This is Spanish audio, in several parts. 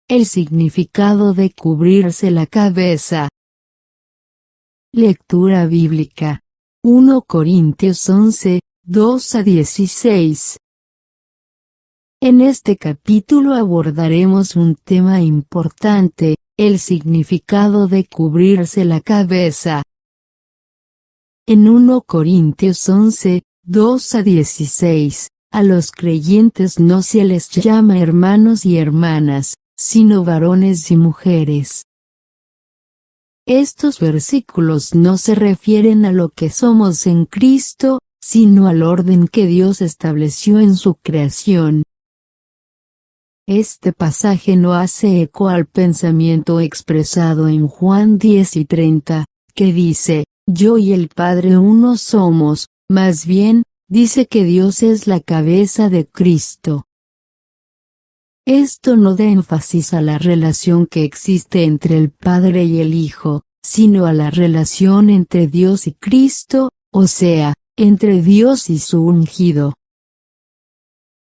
El significado de cubrirse la cabeza. Lectura bíblica. 1 Corintios 11, 2-16. En este capítulo abordaremos un tema importante, el significado de cubrirse la cabeza. En 1 Corintios 11, 2-16, a los creyentes no se les llama hermanos y hermanas, sino varones y mujeres. Estos versículos no se refieren a lo que somos en Cristo, sino al orden que Dios estableció en su creación. Este pasaje no hace eco al pensamiento expresado en Juan 10:30, que dice, yo y el Padre uno somos, más bien, dice que Dios es la cabeza de Cristo. Esto no da énfasis a la relación que existe entre el Padre y el Hijo, sino a la relación entre Dios y Cristo, o sea, entre Dios y su ungido.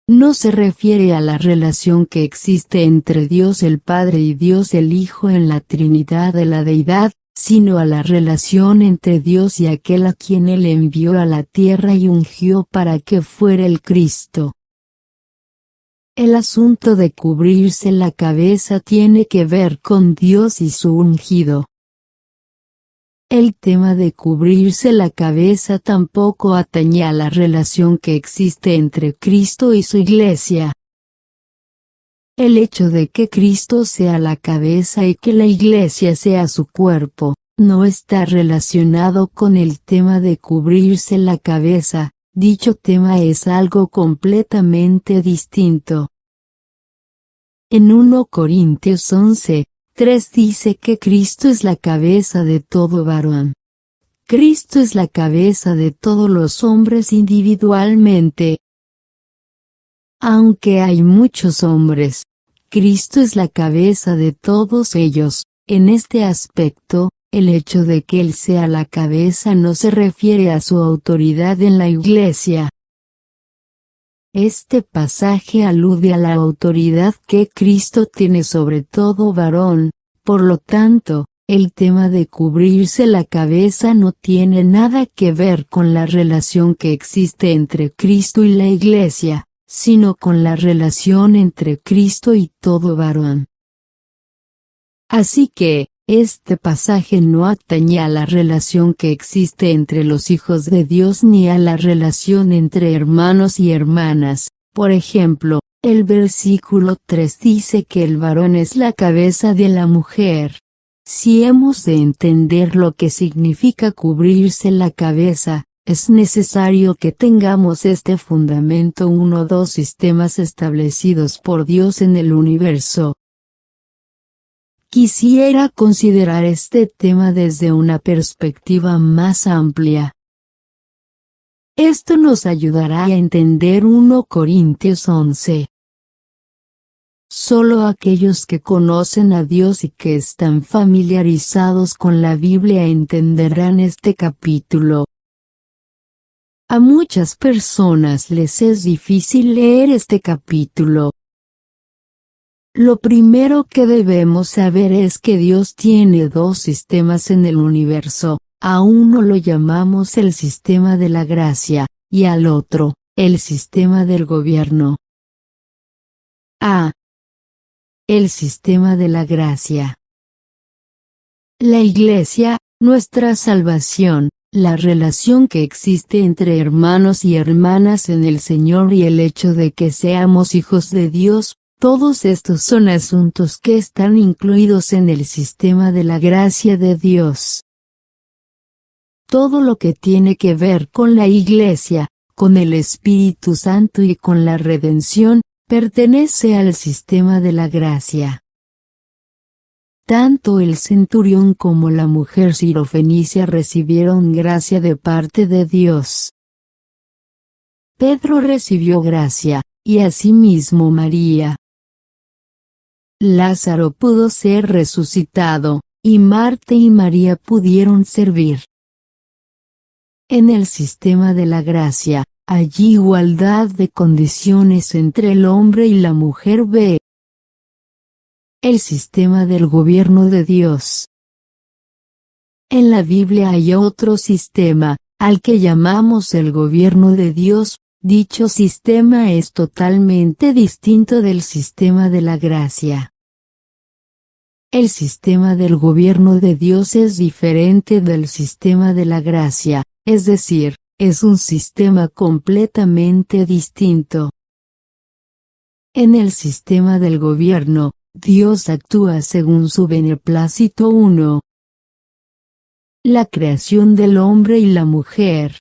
No se refiere a la relación que existe entre Dios el Padre y Dios el Hijo en la Trinidad de la Deidad, sino a la relación entre Dios y aquel a quien Él envió a la tierra y ungió para que fuera el Cristo. El asunto de cubrirse la cabeza tiene que ver con Dios y su ungido. El tema de cubrirse la cabeza tampoco atañe a la relación que existe entre Cristo y su Iglesia. El hecho de que Cristo sea la cabeza y que la Iglesia sea su cuerpo, no está relacionado con el tema de cubrirse la cabeza. Dicho tema es algo completamente distinto. En 1 Corintios 11, 3 dice que Cristo es la cabeza de todo varón. Cristo es la cabeza de todos los hombres individualmente. Aunque hay muchos hombres, Cristo es la cabeza de todos ellos. En este aspecto, el hecho de que Él sea la cabeza no se refiere a su autoridad en la Iglesia. Este pasaje alude a la autoridad que Cristo tiene sobre todo varón, por lo tanto, el tema de cubrirse la cabeza no tiene nada que ver con la relación que existe entre Cristo y la Iglesia, sino con la relación entre Cristo y todo varón. Así que, este pasaje no atañe a la relación que existe entre los hijos de Dios ni a la relación entre hermanos y hermanas. Por ejemplo, el versículo 3 dice que el varón es la cabeza de la mujer. Si hemos de entender lo que significa cubrirse la cabeza, es necesario que tengamos este fundamento: 1-2 sistemas establecidos por Dios en el universo. Quisiera considerar este tema desde una perspectiva más amplia. Esto nos ayudará a entender 1 Corintios 11. Solo aquellos que conocen a Dios y que están familiarizados con la Biblia entenderán este capítulo. A muchas personas les es difícil leer este capítulo. Lo primero que debemos saber es que Dios tiene dos sistemas en el universo. A uno lo llamamos el sistema de la gracia, y al otro, el sistema del gobierno. El sistema de la gracia. La Iglesia, nuestra salvación, la relación que existe entre hermanos y hermanas en el Señor y el hecho de que seamos hijos de Dios, todos estos son asuntos que están incluidos en el sistema de la gracia de Dios. Todo lo que tiene que ver con la Iglesia, con el Espíritu Santo y con la redención, pertenece al sistema de la gracia. Tanto el centurión como la mujer sirofenicia recibieron gracia de parte de Dios. Pedro recibió gracia, y asimismo María. Lázaro pudo ser resucitado, y Marta y María pudieron servir. En el sistema de la gracia, hay igualdad de condiciones entre el hombre y la mujer. El sistema del gobierno de Dios. En la Biblia hay otro sistema, al que llamamos el gobierno de Dios. Dicho sistema es totalmente distinto del sistema de la gracia. El sistema del gobierno de Dios es diferente del sistema de la gracia, es decir, es un sistema completamente distinto. En el sistema del gobierno, Dios actúa según su beneplácito. 1. La creación del hombre y la mujer.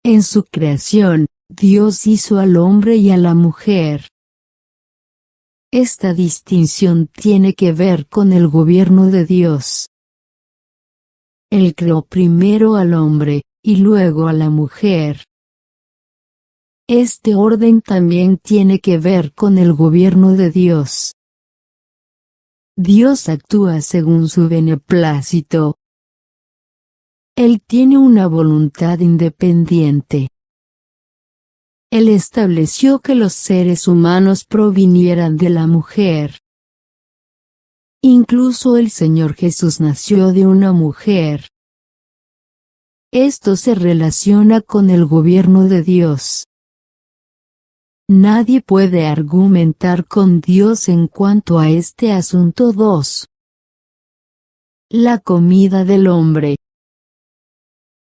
En su creación, Dios hizo al hombre y a la mujer. Esta distinción tiene que ver con el gobierno de Dios. Él creó primero al hombre, y luego a la mujer. Este orden también tiene que ver con el gobierno de Dios. Dios actúa según su beneplácito. Él tiene una voluntad independiente. Él estableció que los seres humanos provinieran de la mujer. Incluso el Señor Jesús nació de una mujer. Esto se relaciona con el gobierno de Dios. Nadie puede argumentar con Dios en cuanto a este asunto. 2. La comida del hombre.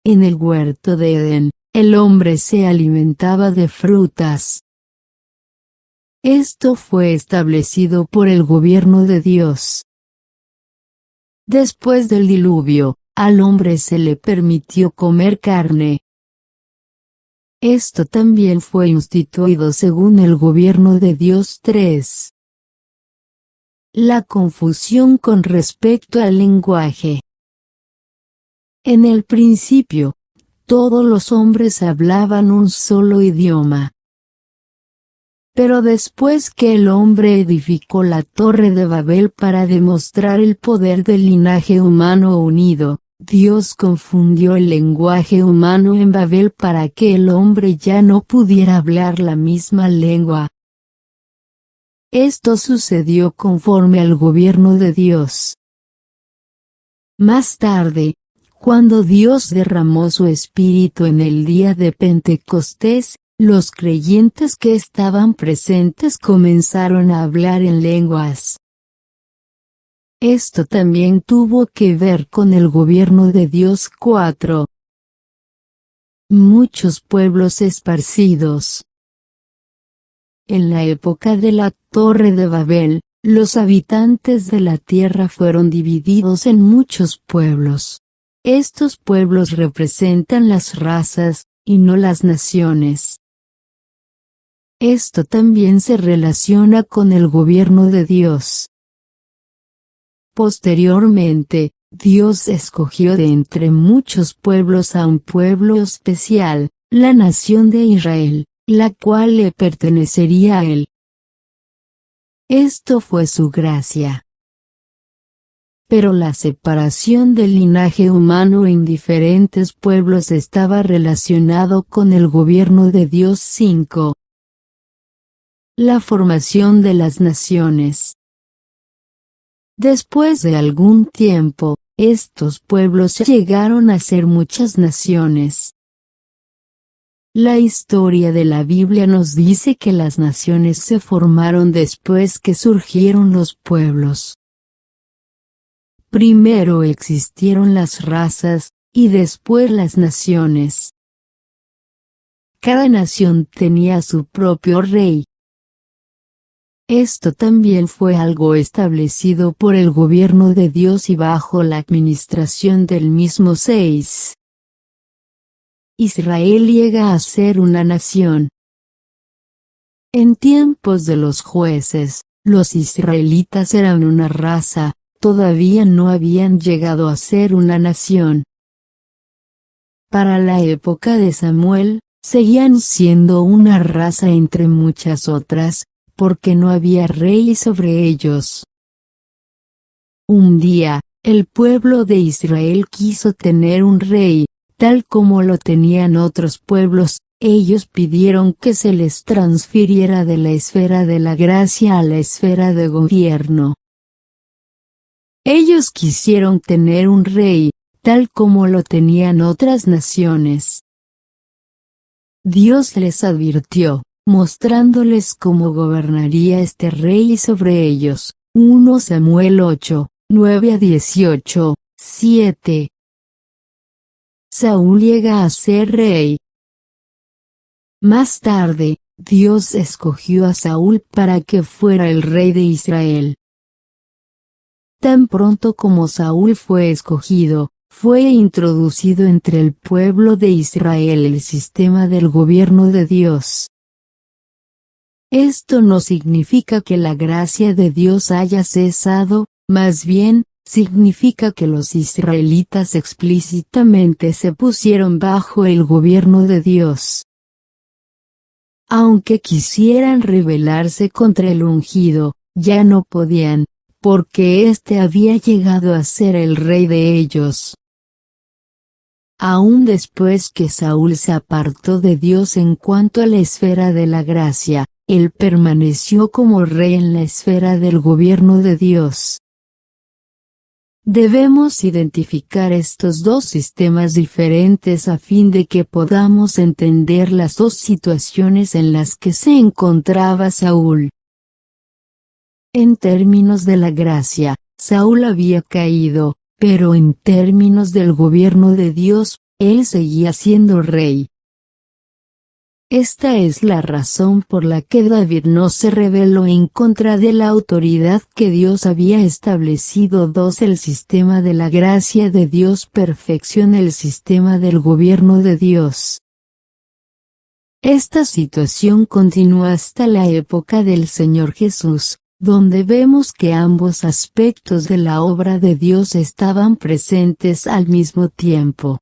En el huerto de Edén, el hombre se alimentaba de frutas. Esto fue establecido por el gobierno de Dios. Después del diluvio, al hombre se le permitió comer carne. Esto también fue instituido según el gobierno de Dios. 3. La confusión con respecto al lenguaje. En el principio, todos los hombres hablaban un solo idioma. Pero después que el hombre edificó la Torre de Babel para demostrar el poder del linaje humano unido, Dios confundió el lenguaje humano en Babel para que el hombre ya no pudiera hablar la misma lengua. Esto sucedió conforme al gobierno de Dios. Más tarde, cuando Dios derramó su Espíritu en el día de Pentecostés, los creyentes que estaban presentes comenzaron a hablar en lenguas. Esto también tuvo que ver con el gobierno de Dios. 4. Muchos pueblos esparcidos. En la época de la Torre de Babel, los habitantes de la tierra fueron divididos en muchos pueblos. Estos pueblos representan las razas, y no las naciones. Esto también se relaciona con el gobierno de Dios. Posteriormente, Dios escogió de entre muchos pueblos a un pueblo especial, la nación de Israel, la cual le pertenecería a él. Esto fue su gracia. Pero la separación del linaje humano en diferentes pueblos estaba relacionado con el gobierno de Dios. 5. La formación de las naciones. Después de algún tiempo, estos pueblos llegaron a ser muchas naciones. La historia de la Biblia nos dice que las naciones se formaron después que surgieron los pueblos. Primero existieron las razas, y después las naciones. Cada nación tenía su propio rey. Esto también fue algo establecido por el gobierno de Dios y bajo la administración del mismo. 6. Israel llega a ser una nación. En tiempos de los jueces, los israelitas eran una raza, todavía no habían llegado a ser una nación. Para la época de Samuel, seguían siendo una raza entre muchas otras, porque no había rey sobre ellos. Un día, el pueblo de Israel quiso tener un rey, tal como lo tenían otros pueblos, ellos pidieron que se les transfiriera de la esfera de la gracia a la esfera de gobierno. Ellos quisieron tener un rey, tal como lo tenían otras naciones. Dios les advirtió, mostrándoles cómo gobernaría este rey sobre ellos. 1 Samuel 8, 9-18, 7. Saúl llega a ser rey. Más tarde, Dios escogió a Saúl para que fuera el rey de Israel. Tan pronto como Saúl fue escogido, fue introducido entre el pueblo de Israel el sistema del gobierno de Dios. Esto no significa que la gracia de Dios haya cesado, más bien, significa que los israelitas explícitamente se pusieron bajo el gobierno de Dios. Aunque quisieran rebelarse contra el ungido, ya no podían, porque éste había llegado a ser el rey de ellos. Aún después que Saúl se apartó de Dios en cuanto a la esfera de la gracia, él permaneció como rey en la esfera del gobierno de Dios. Debemos identificar estos dos sistemas diferentes a fin de que podamos entender las dos situaciones en las que se encontraba Saúl. En términos de la gracia, Saúl había caído, pero en términos del gobierno de Dios, él seguía siendo rey. Esta es la razón por la que David no se rebeló en contra de la autoridad que Dios había establecido. 2. El sistema de la gracia de Dios perfecciona el sistema del gobierno de Dios. Esta situación continúa hasta la época del Señor Jesús, donde vemos que ambos aspectos de la obra de Dios estaban presentes al mismo tiempo.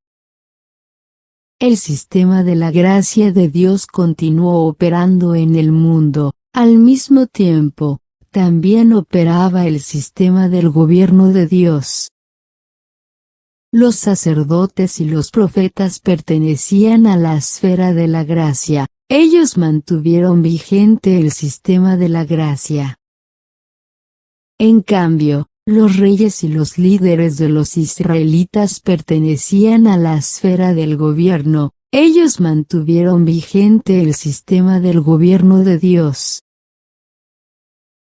El sistema de la gracia de Dios continuó operando en el mundo, al mismo tiempo, también operaba el sistema del gobierno de Dios. Los sacerdotes y los profetas pertenecían a la esfera de la gracia, ellos mantuvieron vigente el sistema de la gracia. En cambio, los reyes y los líderes de los israelitas pertenecían a la esfera del gobierno, ellos mantuvieron vigente el sistema del gobierno de Dios.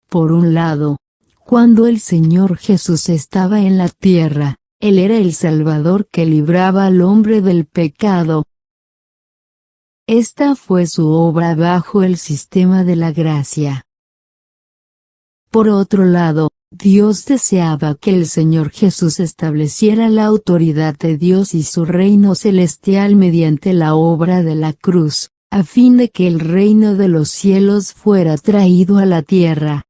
Por un lado, cuando el Señor Jesús estaba en la tierra, Él era el Salvador que libraba al hombre del pecado. Esta fue su obra bajo el sistema de la gracia. Por otro lado, Dios deseaba que el Señor Jesús estableciera la autoridad de Dios y su reino celestial mediante la obra de la cruz, a fin de que el reino de los cielos fuera traído a la tierra.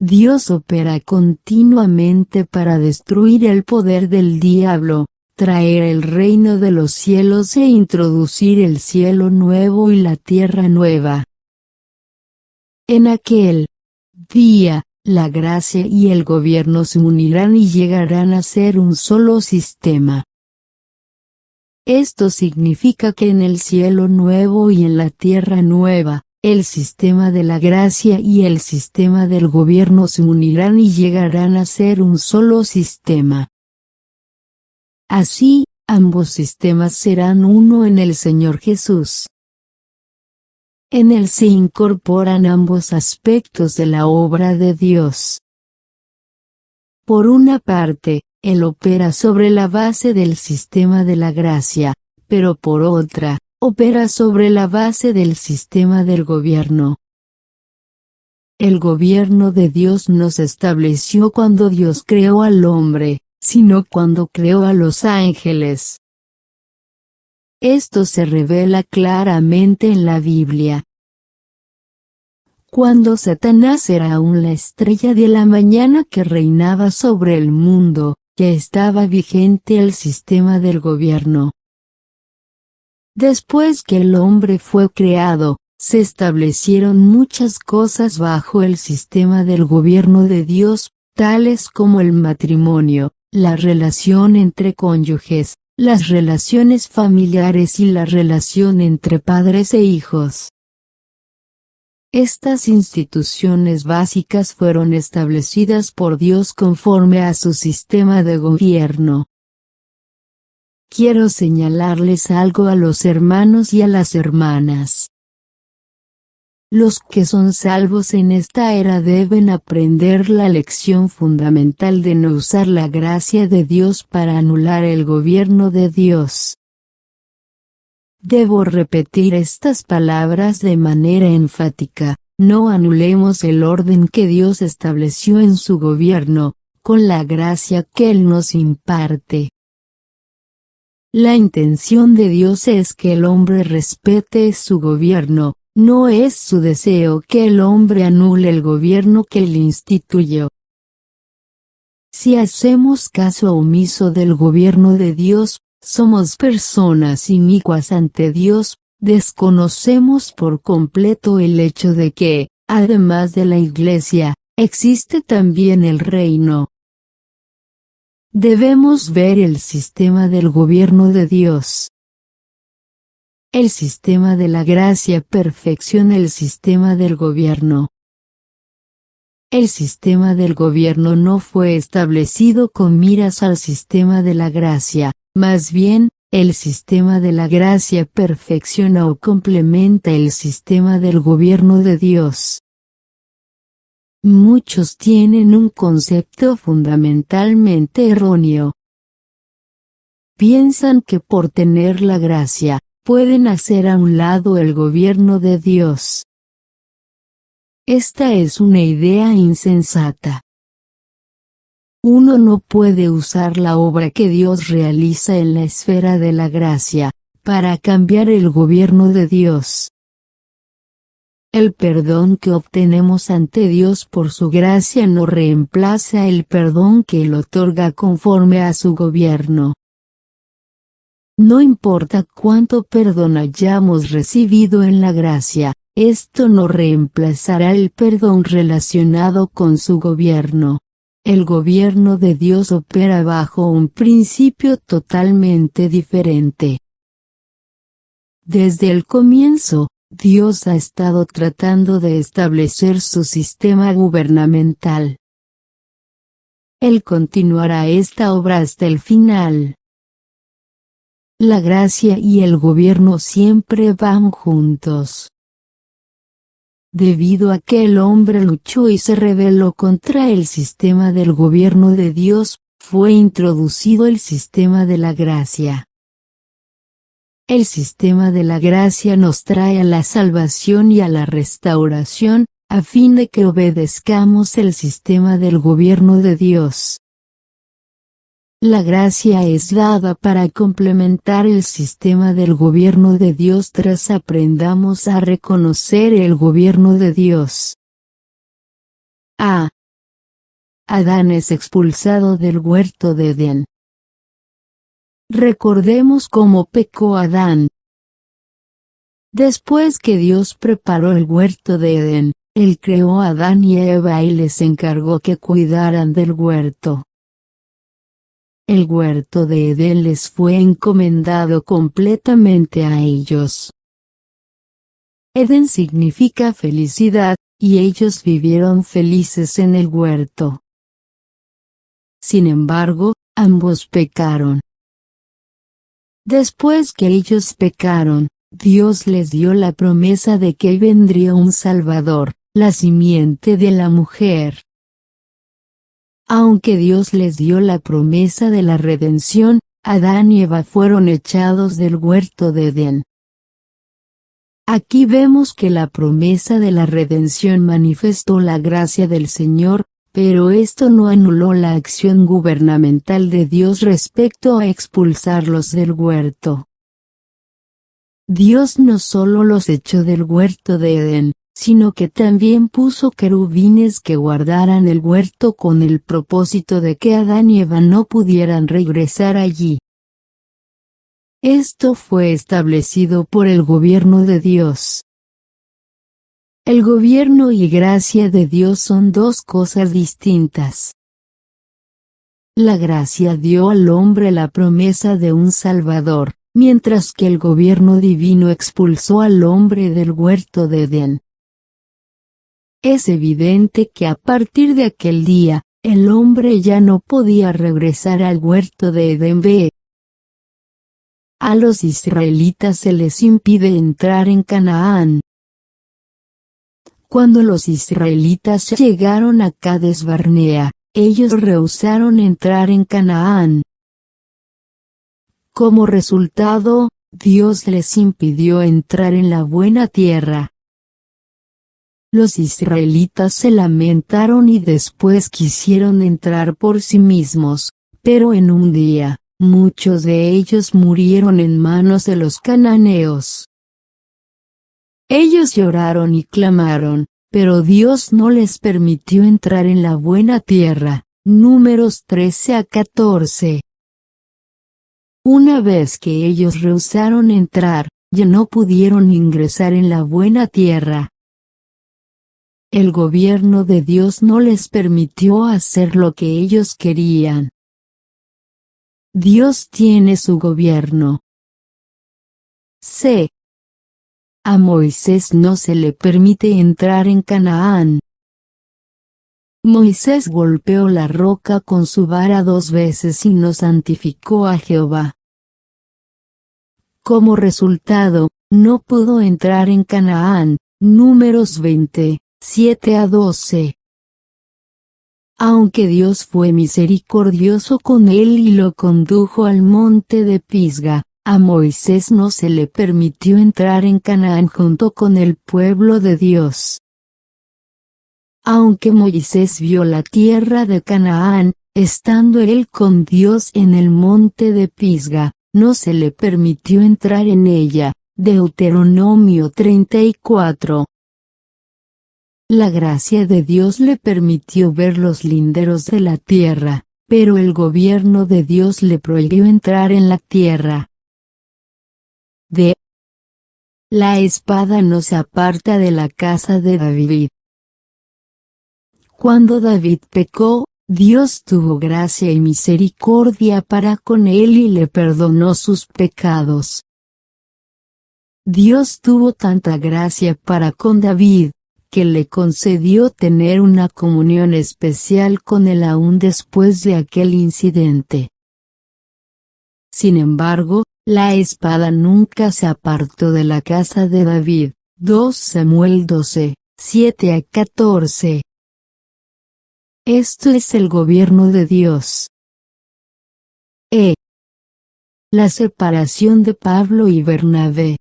Dios opera continuamente para destruir el poder del diablo, traer el reino de los cielos e introducir el cielo nuevo y la tierra nueva. En aquel día, la gracia y el gobierno se unirán y llegarán a ser un solo sistema. Esto significa que en el cielo nuevo y en la tierra nueva, el sistema de la gracia y el sistema del gobierno se unirán y llegarán a ser un solo sistema. Así, ambos sistemas serán uno en el Señor Jesús. En él se incorporan ambos aspectos de la obra de Dios. Por una parte, Él opera sobre la base del sistema de la gracia, pero por otra, opera sobre la base del sistema del gobierno. El gobierno de Dios no se estableció cuando Dios creó al hombre, sino cuando creó a los ángeles. Esto se revela claramente en la Biblia. Cuando Satanás era aún la estrella de la mañana que reinaba sobre el mundo, ya estaba vigente el sistema del gobierno. Después que el hombre fue creado, se establecieron muchas cosas bajo el sistema del gobierno de Dios, tales como el matrimonio, la relación entre cónyuges, las relaciones familiares y la relación entre padres e hijos. Estas instituciones básicas fueron establecidas por Dios conforme a su sistema de gobierno. Quiero señalarles algo a los hermanos y a las hermanas. Los que son salvos en esta era deben aprender la lección fundamental de no usar la gracia de Dios para anular el gobierno de Dios. Debo repetir estas palabras de manera enfática: no anulemos el orden que Dios estableció en su gobierno, con la gracia que Él nos imparte. La intención de Dios es que el hombre respete su gobierno. No es su deseo que el hombre anule el gobierno que él instituyó. Si hacemos caso omiso del gobierno de Dios, somos personas inicuas ante Dios, desconocemos por completo el hecho de que, además de la Iglesia, existe también el reino. Debemos ver el sistema del gobierno de Dios. El sistema de la gracia perfecciona el sistema del gobierno. El sistema del gobierno no fue establecido con miras al sistema de la gracia, más bien, el sistema de la gracia perfecciona o complementa el sistema del gobierno de Dios. Muchos tienen un concepto fundamentalmente erróneo. Piensan que por tener la gracia, pueden hacer a un lado el gobierno de Dios. Esta es una idea insensata. Uno no puede usar la obra que Dios realiza en la esfera de la gracia, para cambiar el gobierno de Dios. El perdón que obtenemos ante Dios por su gracia no reemplaza el perdón que Él otorga conforme a su gobierno. No importa cuánto perdón hayamos recibido en la gracia, esto no reemplazará el perdón relacionado con su gobierno. El gobierno de Dios opera bajo un principio totalmente diferente. Desde el comienzo, Dios ha estado tratando de establecer su sistema gubernamental. Él continuará esta obra hasta el final. La gracia y el gobierno siempre van juntos. Debido a que el hombre luchó y se rebeló contra el sistema del gobierno de Dios, fue introducido el sistema de la gracia. El sistema de la gracia nos trae a la salvación y a la restauración, a fin de que obedezcamos el sistema del gobierno de Dios. La gracia es dada para complementar el sistema del gobierno de Dios tras aprendamos a reconocer el gobierno de Dios. Adán es expulsado del huerto de Edén. Recordemos cómo pecó Adán. Después que Dios preparó el huerto de Edén, Él creó a Adán y Eva y les encargó que cuidaran del huerto. El huerto de Edén les fue encomendado completamente a ellos. Edén significa felicidad, y ellos vivieron felices en el huerto. Sin embargo, ambos pecaron. Después que ellos pecaron, Dios les dio la promesa de que vendría un Salvador, la simiente de la mujer. Aunque Dios les dio la promesa de la redención, Adán y Eva fueron echados del huerto de Edén. Aquí vemos que la promesa de la redención manifestó la gracia del Señor, pero esto no anuló la acción gubernamental de Dios respecto a expulsarlos del huerto. Dios no solo los echó del huerto de Edén, sino que también puso querubines que guardaran el huerto con el propósito de que Adán y Eva no pudieran regresar allí. Esto fue establecido por el gobierno de Dios. El gobierno y gracia de Dios son dos cosas distintas. La gracia dio al hombre la promesa de un Salvador, mientras que el gobierno divino expulsó al hombre del huerto de Edén. Es evidente que a partir de aquel día, el hombre ya no podía regresar al huerto de Edén. A los israelitas se les impide entrar en Canaán. Cuando los israelitas llegaron a Cades Barnea, ellos rehusaron entrar en Canaán. Como resultado, Dios les impidió entrar en la buena tierra. Los israelitas se lamentaron y después quisieron entrar por sí mismos, pero en un día, muchos de ellos murieron en manos de los cananeos. Ellos lloraron y clamaron, pero Dios no les permitió entrar en la buena tierra. Números 13-14. Una vez que ellos rehusaron entrar, ya no pudieron ingresar en la buena tierra. El gobierno de Dios no les permitió hacer lo que ellos querían. Dios tiene su gobierno. C. A Moisés no se le permite entrar en Canaán. Moisés golpeó la roca con su vara 2 veces y no santificó a Jehová. Como resultado, no pudo entrar en Canaán. Números 20, 7-12. Aunque Dios fue misericordioso con él y lo condujo al monte de Pisga, a Moisés no se le permitió entrar en Canaán junto con el pueblo de Dios. Aunque Moisés vio la tierra de Canaán, estando él con Dios en el monte de Pisga, no se le permitió entrar en ella. Deuteronomio 34. La gracia de Dios le permitió ver los linderos de la tierra, pero el gobierno de Dios le prohibió entrar en la tierra. D. La espada no se aparta de la casa de David. Cuando David pecó, Dios tuvo gracia y misericordia para con él y le perdonó sus pecados. Dios tuvo tanta gracia para con David, que le concedió tener una comunión especial con él aún después de aquel incidente. Sin embargo, la espada nunca se apartó de la casa de David. 2 Samuel 12, 7-14. Esto es el gobierno de Dios. La separación de Pablo y Bernabé.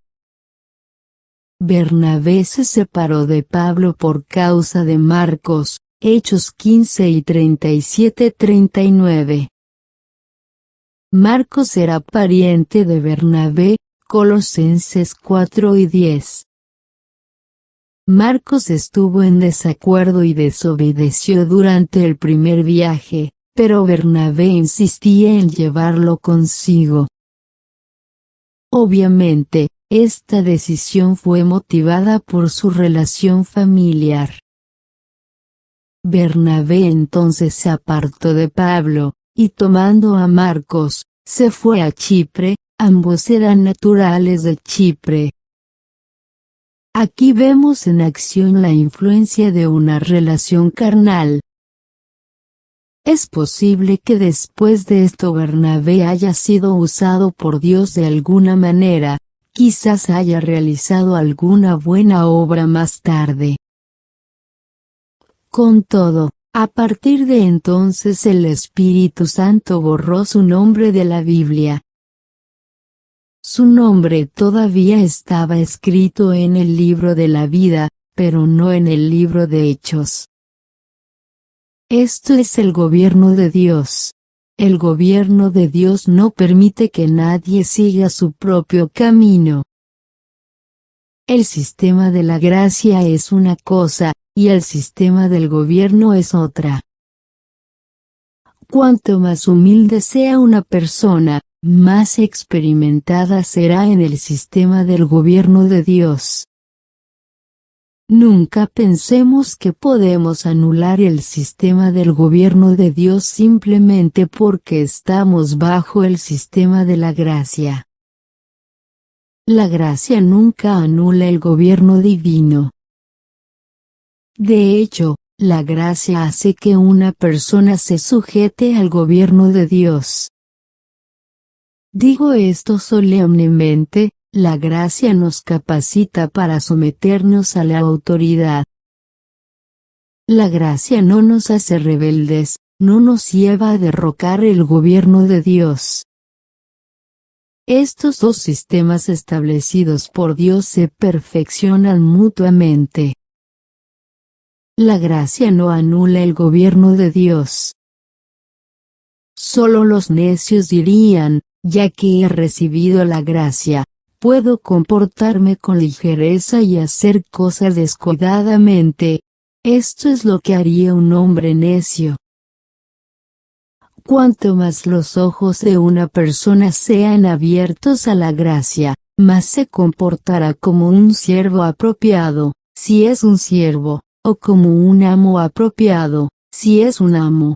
Bernabé se separó de Pablo por causa de Marcos, Hechos 15 y 37-39. Marcos era pariente de Bernabé, Colosenses 4 y 10. Marcos estuvo en desacuerdo y desobedeció durante el primer viaje, pero Bernabé insistía en llevarlo consigo. Obviamente, esta decisión fue motivada por su relación familiar. Bernabé entonces se apartó de Pablo, y tomando a Marcos, se fue a Chipre. Ambos eran naturales de Chipre. Aquí vemos en acción la influencia de una relación carnal. Es posible que después de esto Bernabé haya sido usado por Dios de alguna manera, quizás haya realizado alguna buena obra más tarde. Con todo, a partir de entonces el Espíritu Santo borró su nombre de la Biblia. Su nombre todavía estaba escrito en el libro de la vida, pero no en el libro de Hechos. Esto es el gobierno de Dios. El gobierno de Dios no permite que nadie siga su propio camino. El sistema de la gracia es una cosa, y el sistema del gobierno es otra. Cuanto más humilde sea una persona, más experimentada será en el sistema del gobierno de Dios. Nunca pensemos que podemos anular el sistema del gobierno de Dios simplemente porque estamos bajo el sistema de la gracia. La gracia nunca anula el gobierno divino. De hecho, la gracia hace que una persona se sujete al gobierno de Dios. Digo esto solemnemente, la gracia nos capacita para someternos a la autoridad. La gracia no nos hace rebeldes, no nos lleva a derrocar el gobierno de Dios. Estos dos sistemas establecidos por Dios se perfeccionan mutuamente. La gracia no anula el gobierno de Dios. Solo los necios dirían, ya que he recibido la gracia, puedo comportarme con ligereza y hacer cosas descuidadamente. Esto es lo que haría un hombre necio. Cuanto más los ojos de una persona sean abiertos a la gracia, más se comportará como un siervo apropiado, si es un siervo, o como un amo apropiado, si es un amo.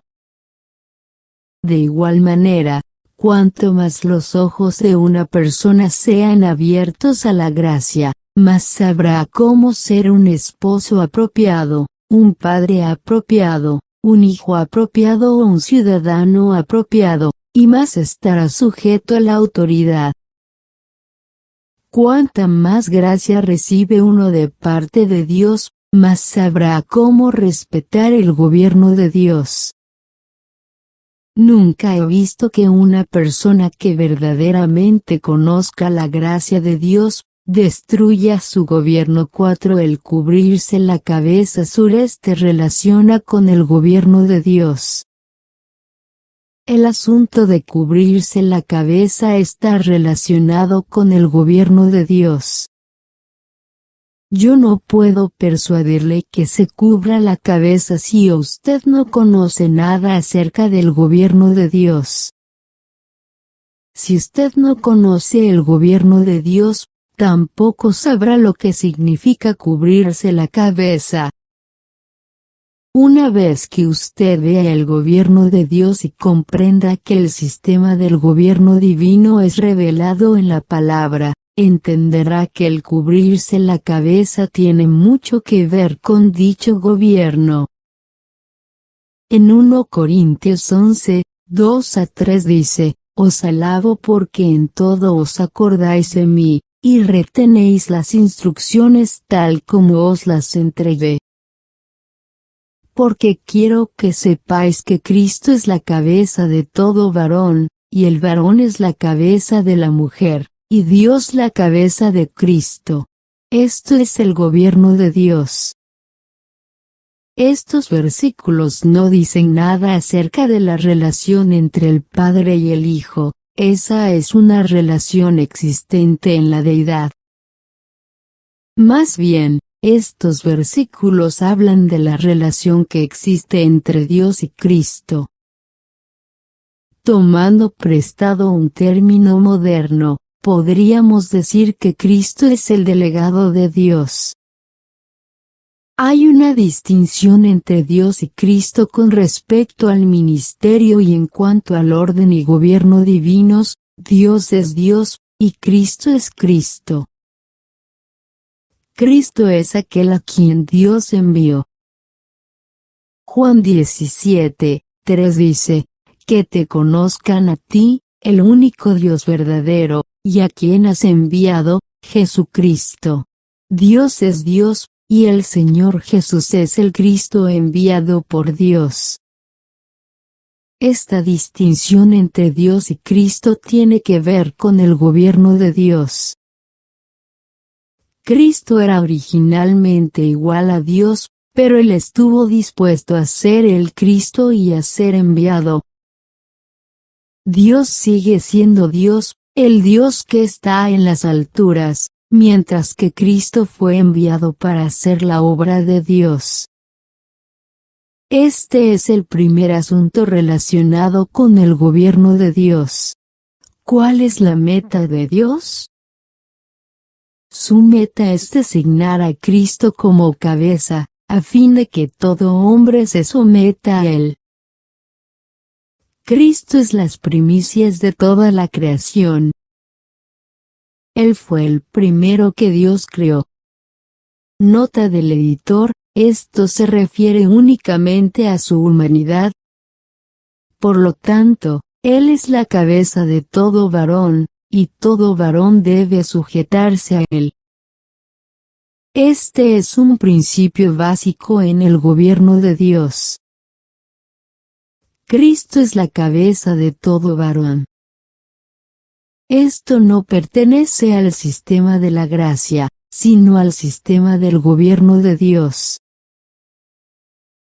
De igual manera, cuanto más los ojos de una persona sean abiertos a la gracia, más sabrá cómo ser un esposo apropiado, un padre apropiado, un hijo apropiado o un ciudadano apropiado, y más estará sujeto a la autoridad. Cuanta más gracia recibe uno de parte de Dios, más sabrá cómo respetar el gobierno de Dios. Nunca he visto que una persona que verdaderamente conozca la gracia de Dios, destruya su gobierno. 4. El cubrirse la cabeza sureste relaciona con el gobierno de Dios. El asunto de cubrirse la cabeza está relacionado con el gobierno de Dios. Yo no puedo persuadirle que se cubra la cabeza si usted no conoce nada acerca del gobierno de Dios. Si usted no conoce el gobierno de Dios, tampoco sabrá lo que significa cubrirse la cabeza. Una vez que usted vea el gobierno de Dios y comprenda que el sistema del gobierno divino es revelado en la palabra, entenderá que el cubrirse la cabeza tiene mucho que ver con dicho gobierno. En 1 Corintios 11, 2-3 dice, os alabo porque en todo os acordáis de mí, y retenéis las instrucciones tal como os las entregué. Porque quiero que sepáis que Cristo es la cabeza de todo varón, y el varón es la cabeza de la mujer, y Dios la cabeza de Cristo. Esto es el gobierno de Dios. Estos versículos no dicen nada acerca de la relación entre el Padre y el Hijo, esa es una relación existente en la deidad. Más bien, estos versículos hablan de la relación que existe entre Dios y Cristo. Tomando prestado un término moderno, podríamos decir que Cristo es el delegado de Dios. Hay una distinción entre Dios y Cristo con respecto al ministerio y en cuanto al orden y gobierno divinos, Dios es Dios, y Cristo es Cristo. Cristo es aquel a quien Dios envió. Juan 17, 3 dice, que te conozcan a ti, el único Dios verdadero, y a quien has enviado, Jesucristo. Dios es Dios, y el Señor Jesús es el Cristo enviado por Dios. Esta distinción entre Dios y Cristo tiene que ver con el gobierno de Dios. Cristo era originalmente igual a Dios, pero Él estuvo dispuesto a ser el Cristo y a ser enviado. Dios sigue siendo Dios, el Dios que está en las alturas, mientras que Cristo fue enviado para hacer la obra de Dios. Este es el primer asunto relacionado con el gobierno de Dios. ¿Cuál es la meta de Dios? Su meta es designar a Cristo como cabeza, a fin de que todo hombre se someta a Él. Cristo es las primicias de toda la creación. Él fue el primero que Dios creó. Nota del editor, esto se refiere únicamente a su humanidad. Por lo tanto, Él es la cabeza de todo varón, y todo varón debe sujetarse a Él. Este es un principio básico en el gobierno de Dios. Cristo es la cabeza de todo varón. Esto no pertenece al sistema de la gracia, sino al sistema del gobierno de Dios.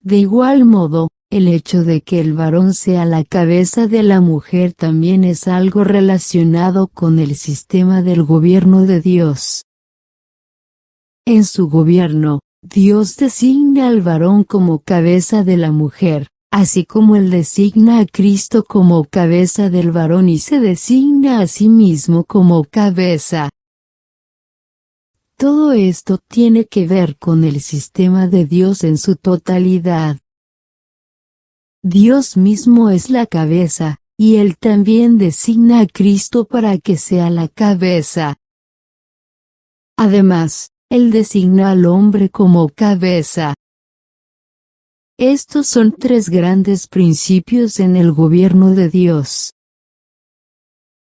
De igual modo, el hecho de que el varón sea la cabeza de la mujer también es algo relacionado con el sistema del gobierno de Dios. En su gobierno, Dios designa al varón como cabeza de la mujer, así como Él designa a Cristo como cabeza del varón y se designa a sí mismo como cabeza. Todo esto tiene que ver con el sistema de Dios en su totalidad. Dios mismo es la cabeza, y Él también designa a Cristo para que sea la cabeza. Además, Él designa al hombre como cabeza. Estos son tres grandes principios en el gobierno de Dios.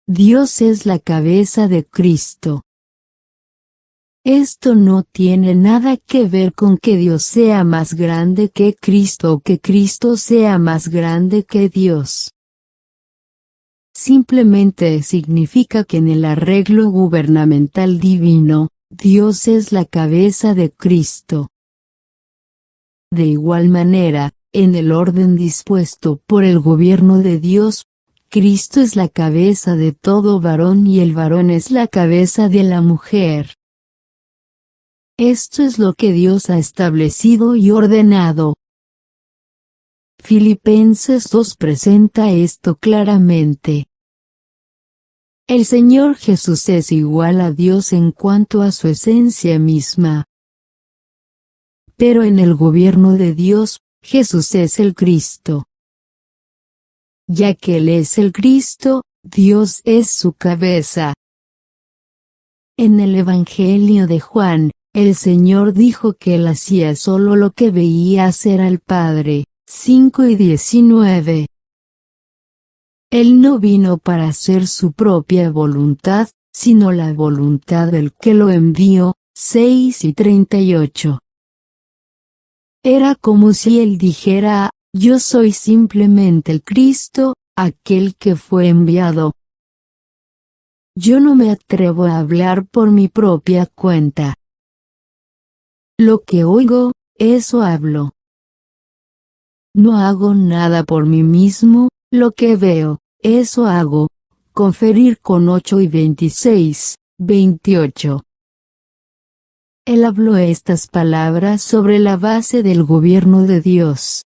Dios es la cabeza de Cristo. Esto no tiene nada que ver con que Dios sea más grande que Cristo o que Cristo sea más grande que Dios. Simplemente significa que en el arreglo gubernamental divino, Dios es la cabeza de Cristo. De igual manera, en el orden dispuesto por el gobierno de Dios, Cristo es la cabeza de todo varón y el varón es la cabeza de la mujer. Esto es lo que Dios ha establecido y ordenado. Filipenses 2 presenta esto claramente. El Señor Jesús es igual a Dios en cuanto a su esencia misma. Pero en el gobierno de Dios, Jesús es el Cristo. Ya que Él es el Cristo, Dios es su cabeza. En el Evangelio de Juan, el Señor dijo que Él hacía solo lo que veía hacer al Padre, 5:19. Él no vino para hacer su propia voluntad, sino la voluntad del que lo envió, 6:38. Era como si Él dijera, yo soy simplemente el Cristo, aquel que fue enviado. Yo no me atrevo a hablar por mi propia cuenta. Lo que oigo, eso hablo. No hago nada por mí mismo, lo que veo, eso hago. Conferir con 8:26, 28. Él habló estas palabras sobre la base del gobierno de Dios.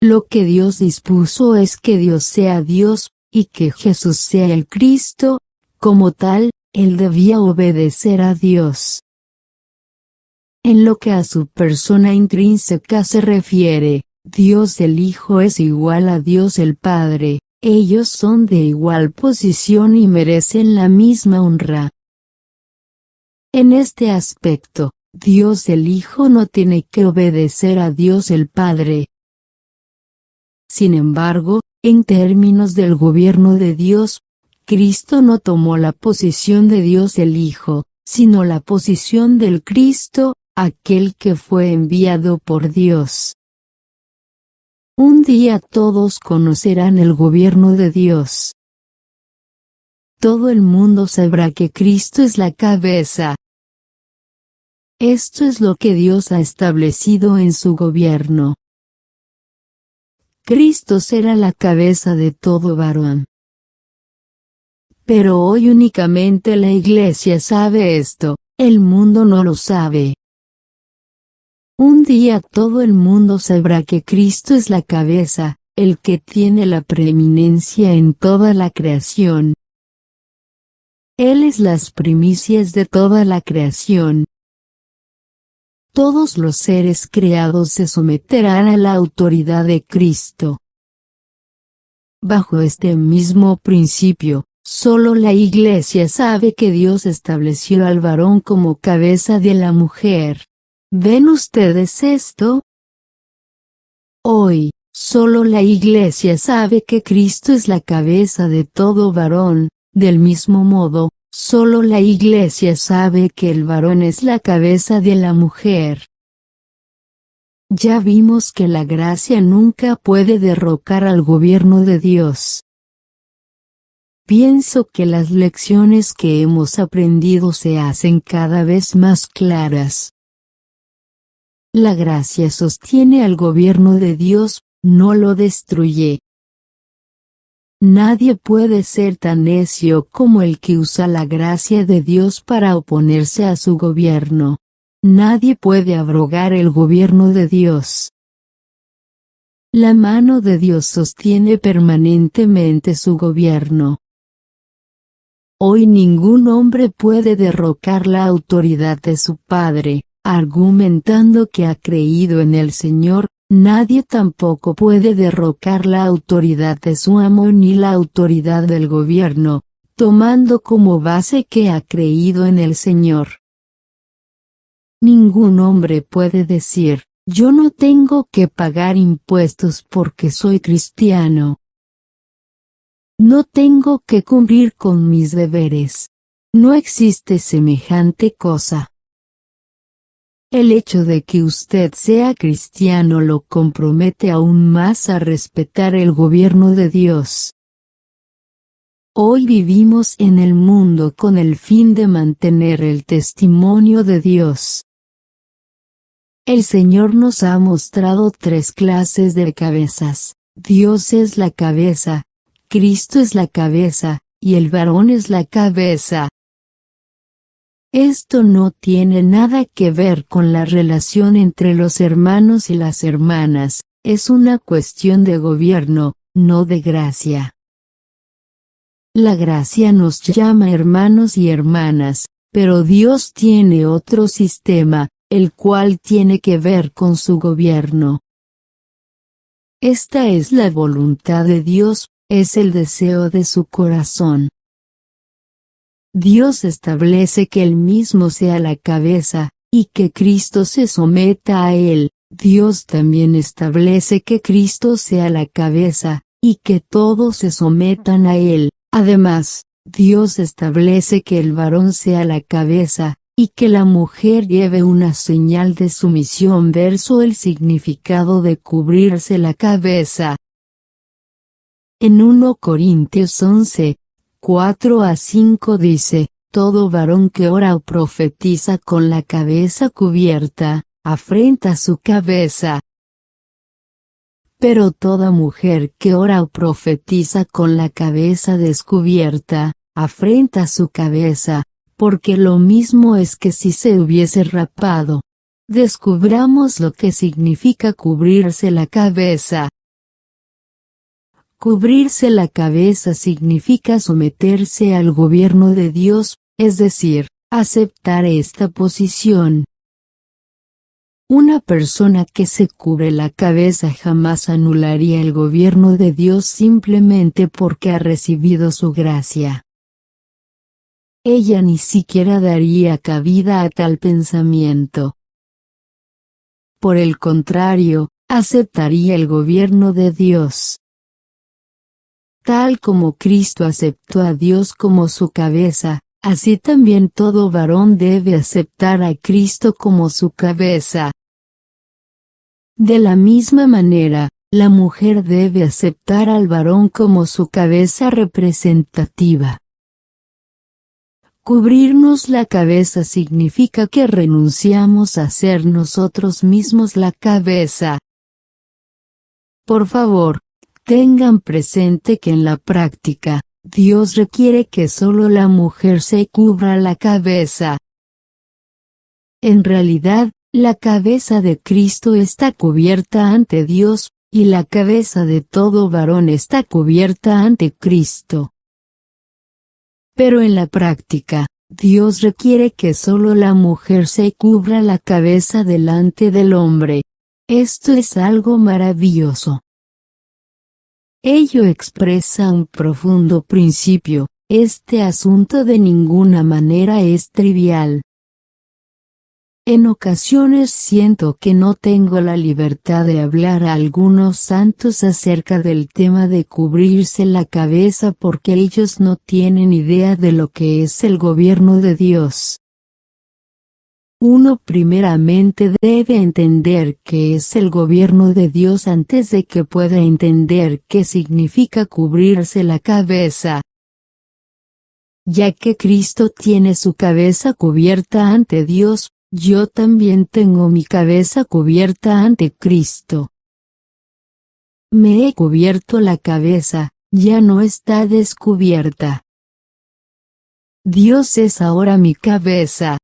Lo que Dios dispuso es que Dios sea Dios, y que Jesús sea el Cristo. Como tal, Él debía obedecer a Dios. En lo que a su persona intrínseca se refiere, Dios el Hijo es igual a Dios el Padre, ellos son de igual posición y merecen la misma honra. En este aspecto, Dios el Hijo no tiene que obedecer a Dios el Padre. Sin embargo, en términos del gobierno de Dios, Cristo no tomó la posición de Dios el Hijo, sino la posición del Cristo, aquel que fue enviado por Dios. Un día todos conocerán el gobierno de Dios. Todo el mundo sabrá que Cristo es la cabeza. Esto es lo que Dios ha establecido en su gobierno. Cristo será la cabeza de todo varón. Pero hoy únicamente la Iglesia sabe esto, el mundo no lo sabe. Un día todo el mundo sabrá que Cristo es la cabeza, el que tiene la preeminencia en toda la creación. Él es las primicias de toda la creación. Todos los seres creados se someterán a la autoridad de Cristo. Bajo este mismo principio, solo la Iglesia sabe que Dios estableció al varón como cabeza de la mujer. ¿Ven ustedes esto? Hoy, solo la Iglesia sabe que Cristo es la cabeza de todo varón. Del mismo modo, solo la Iglesia sabe que el varón es la cabeza de la mujer. Ya vimos que la gracia nunca puede derrocar al gobierno de Dios. Pienso que las lecciones que hemos aprendido se hacen cada vez más claras. La gracia sostiene al gobierno de Dios, no lo destruye. Nadie puede ser tan necio como el que usa la gracia de Dios para oponerse a su gobierno. Nadie puede abrogar el gobierno de Dios. La mano de Dios sostiene permanentemente su gobierno. Hoy ningún hombre puede derrocar la autoridad de su Padre, argumentando que ha creído en el Señor. Nadie tampoco puede derrocar la autoridad de su amo ni la autoridad del gobierno, tomando como base que ha creído en el Señor. Ningún hombre puede decir, yo no tengo que pagar impuestos porque soy cristiano. No tengo que cumplir con mis deberes. No existe semejante cosa. El hecho de que usted sea cristiano lo compromete aún más a respetar el gobierno de Dios. Hoy vivimos en el mundo con el fin de mantener el testimonio de Dios. El Señor nos ha mostrado tres clases de cabezas. Dios es la cabeza, Cristo es la cabeza, y el varón es la cabeza. Esto no tiene nada que ver con la relación entre los hermanos y las hermanas, es una cuestión de gobierno, no de gracia. La gracia nos llama hermanos y hermanas, pero Dios tiene otro sistema, el cual tiene que ver con su gobierno. Esta es la voluntad de Dios, es el deseo de su corazón. Dios establece que Él mismo sea la cabeza, y que Cristo se someta a Él. Dios también establece que Cristo sea la cabeza, y que todos se sometan a Él. Además, Dios establece que el varón sea la cabeza, y que la mujer lleve una señal de sumisión. Verso el significado de cubrirse la cabeza. En 1 Corintios 11, 4 a 5 dice, todo varón que ora o profetiza con la cabeza cubierta, afrenta su cabeza. Pero toda mujer que ora o profetiza con la cabeza descubierta, afrenta su cabeza, porque lo mismo es que si se hubiese rapado. Descubramos lo que significa cubrirse la cabeza. Cubrirse la cabeza significa someterse al gobierno de Dios, es decir, aceptar esta posición. Una persona que se cubre la cabeza jamás anularía el gobierno de Dios simplemente porque ha recibido su gracia. Ella ni siquiera daría cabida a tal pensamiento. Por el contrario, aceptaría el gobierno de Dios. Tal como Cristo aceptó a Dios como su cabeza, así también todo varón debe aceptar a Cristo como su cabeza. De la misma manera, la mujer debe aceptar al varón como su cabeza representativa. Cubrirnos la cabeza significa que renunciamos a ser nosotros mismos la cabeza. Por favor, tengan presente que en la práctica, Dios requiere que solo la mujer se cubra la cabeza. En realidad, la cabeza de Cristo está cubierta ante Dios, y la cabeza de todo varón está cubierta ante Cristo. Pero en la práctica, Dios requiere que solo la mujer se cubra la cabeza delante del hombre. Esto es algo maravilloso. Ello expresa un profundo principio: este asunto de ninguna manera es trivial. En ocasiones siento que no tengo la libertad de hablar a algunos santos acerca del tema de cubrirse la cabeza porque ellos no tienen idea de lo que es el gobierno de Dios. Uno primeramente debe entender qué es el gobierno de Dios antes de que pueda entender qué significa cubrirse la cabeza. Ya que Cristo tiene su cabeza cubierta ante Dios, yo también tengo mi cabeza cubierta ante Cristo. Me he cubierto la cabeza, ya no está descubierta. Dios es ahora mi cabeza.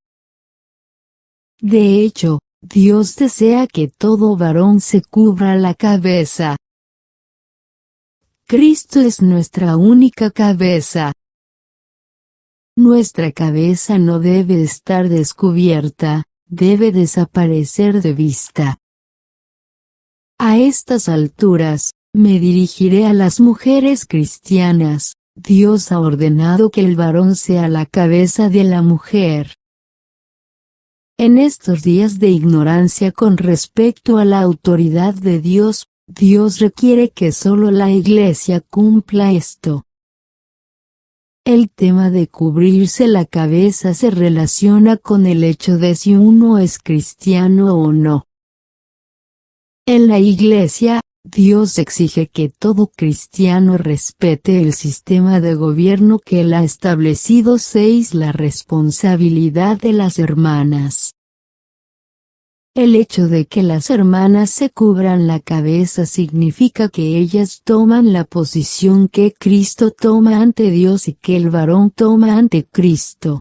De hecho, Dios desea que todo varón se cubra la cabeza. Cristo es nuestra única cabeza. Nuestra cabeza no debe estar descubierta, debe desaparecer de vista. A estas alturas, me dirigiré a las mujeres cristianas. Dios ha ordenado que el varón sea la cabeza de la mujer. En estos días de ignorancia con respecto a la autoridad de Dios, Dios requiere que solo la Iglesia cumpla esto. El tema de cubrirse la cabeza se relaciona con el hecho de si uno es cristiano o no. En la Iglesia, Dios exige que todo cristiano respete el sistema de gobierno que Él ha establecido. 6. La responsabilidad de las hermanas. El hecho de que las hermanas se cubran la cabeza significa que ellas toman la posición que Cristo toma ante Dios y que el varón toma ante Cristo.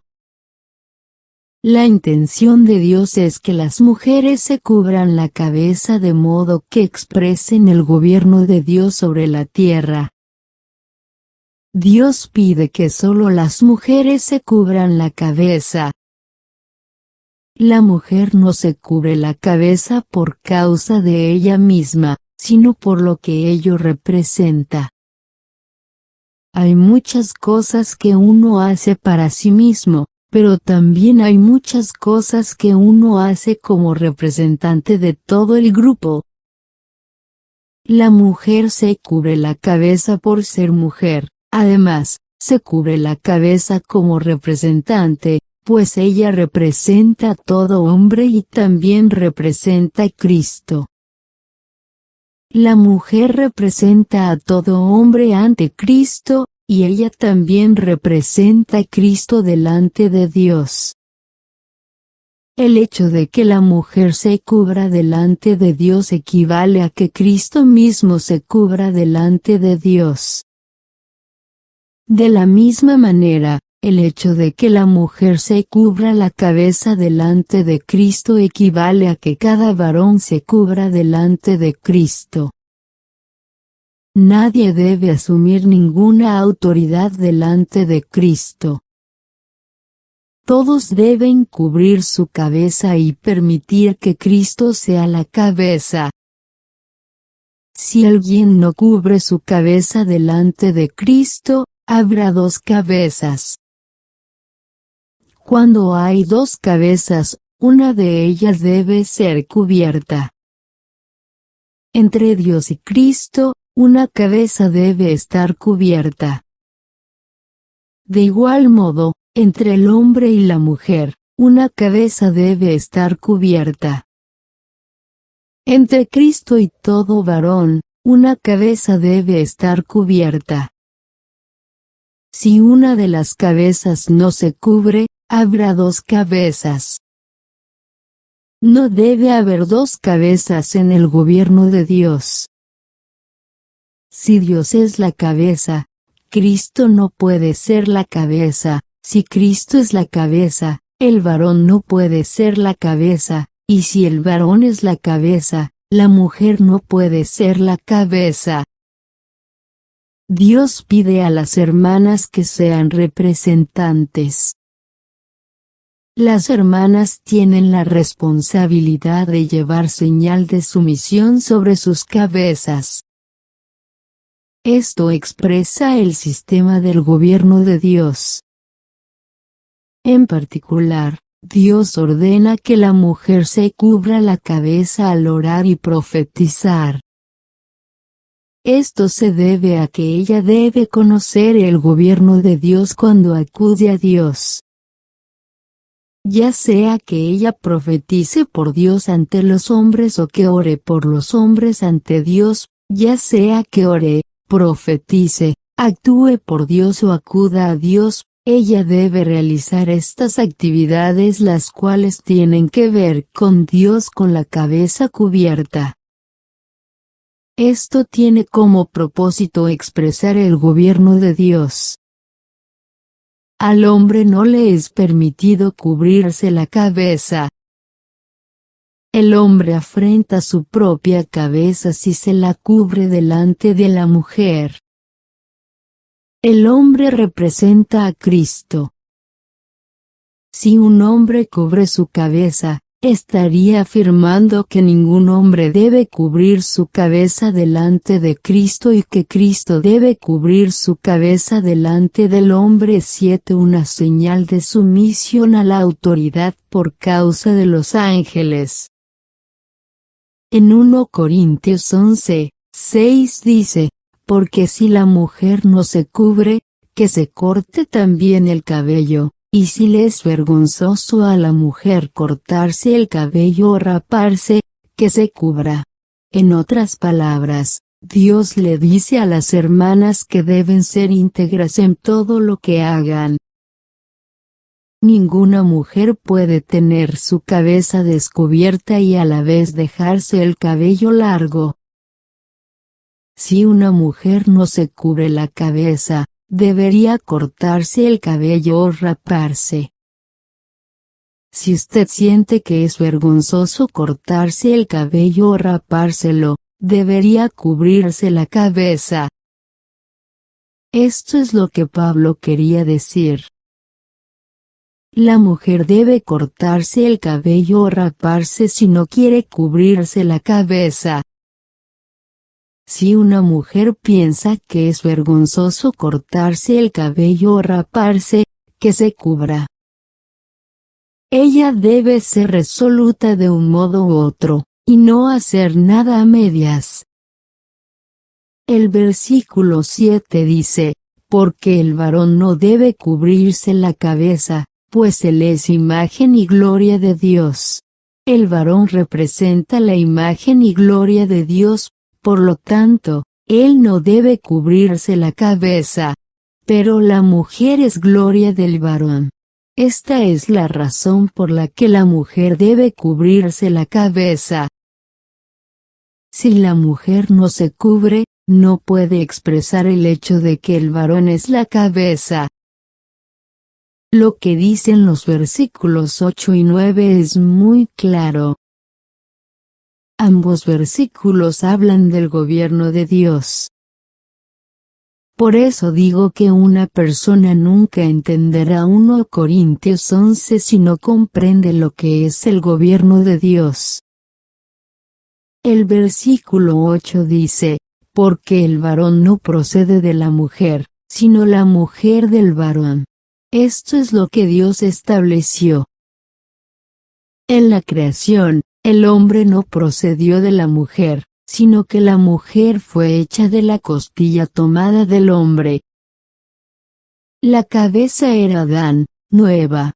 La intención de Dios es que las mujeres se cubran la cabeza de modo que expresen el gobierno de Dios sobre la tierra. Dios pide que solo las mujeres se cubran la cabeza. La mujer no se cubre la cabeza por causa de ella misma, sino por lo que ello representa. Hay muchas cosas que uno hace para sí mismo, pero también hay muchas cosas que uno hace como representante de todo el grupo. La mujer se cubre la cabeza por ser mujer, además, se cubre la cabeza como representante, pues ella representa a todo hombre y también representa a Cristo. La mujer representa a todo hombre ante Cristo, y ella también representa a Cristo delante de Dios. El hecho de que la mujer se cubra delante de Dios equivale a que Cristo mismo se cubra delante de Dios. De la misma manera, el hecho de que la mujer se cubra la cabeza delante de Cristo equivale a que cada varón se cubra delante de Cristo. Nadie debe asumir ninguna autoridad delante de Cristo. Todos deben cubrir su cabeza y permitir que Cristo sea la cabeza. Si alguien no cubre su cabeza delante de Cristo, habrá dos cabezas. Cuando hay dos cabezas, una de ellas debe ser cubierta. Entre Dios y Cristo, una cabeza debe estar cubierta. De igual modo, entre el hombre y la mujer, una cabeza debe estar cubierta. Entre Cristo y todo varón, una cabeza debe estar cubierta. Si una de las cabezas no se cubre, habrá dos cabezas. No debe haber dos cabezas en el gobierno de Dios. Si Dios es la cabeza, Cristo no puede ser la cabeza. Si Cristo es la cabeza, el varón no puede ser la cabeza, y si el varón es la cabeza, la mujer no puede ser la cabeza. Dios pide a las hermanas que sean representantes. Las hermanas tienen la responsabilidad de llevar señal de sumisión sobre sus cabezas. Esto expresa el sistema del gobierno de Dios. En particular, Dios ordena que la mujer se cubra la cabeza al orar y profetizar. Esto se debe a que ella debe conocer el gobierno de Dios cuando acude a Dios. Ya sea que ella profetice por Dios ante los hombres o que ore por los hombres ante Dios, ya sea que ore, profetice, actúe por Dios o acuda a Dios, ella debe realizar estas actividades las cuales tienen que ver con Dios con la cabeza cubierta. Esto tiene como propósito expresar el gobierno de Dios. Al hombre no le es permitido cubrirse la cabeza. El hombre afrenta su propia cabeza si se la cubre delante de la mujer. El hombre representa a Cristo. Si un hombre cubre su cabeza, estaría afirmando que ningún hombre debe cubrir su cabeza delante de Cristo y que Cristo debe cubrir su cabeza delante del hombre. 7. Una señal de sumisión a la autoridad por causa de los ángeles. En 1 Corintios 11:6 dice, porque si la mujer no se cubre, que se corte también el cabello. Y si le es vergonzoso a la mujer cortarse el cabello o raparse, que se cubra. En otras palabras, Dios le dice a las hermanas que deben ser íntegras en todo lo que hagan. Ninguna mujer puede tener su cabeza descubierta y a la vez dejarse el cabello largo. Si una mujer no se cubre la cabeza, debería cortarse el cabello o raparse. Si usted siente que es vergonzoso cortarse el cabello o rapárselo, debería cubrirse la cabeza. Esto es lo que Pablo quería decir. La mujer debe cortarse el cabello o raparse si no quiere cubrirse la cabeza. Si una mujer piensa que es vergonzoso cortarse el cabello o raparse, que se cubra. Ella debe ser resoluta de un modo u otro, y no hacer nada a medias. El versículo 7 dice, porque el varón no debe cubrirse la cabeza, pues él es imagen y gloria de Dios. El varón representa la imagen y gloria de Dios. Por lo tanto, él no debe cubrirse la cabeza. Pero la mujer es gloria del varón. Esta es la razón por la que la mujer debe cubrirse la cabeza. Si la mujer no se cubre, no puede expresar el hecho de que el varón es la cabeza. Lo que dicen los versículos 8 y 9 es muy claro. Ambos versículos hablan del gobierno de Dios. Por eso digo que una persona nunca entenderá 1 Corintios 11 si no comprende lo que es el gobierno de Dios. El versículo 8 dice, porque el varón no procede de la mujer, sino la mujer del varón. Esto es lo que Dios estableció. En la creación, el hombre no procedió de la mujer, sino que la mujer fue hecha de la costilla tomada del hombre. La cabeza era Adán, no Eva.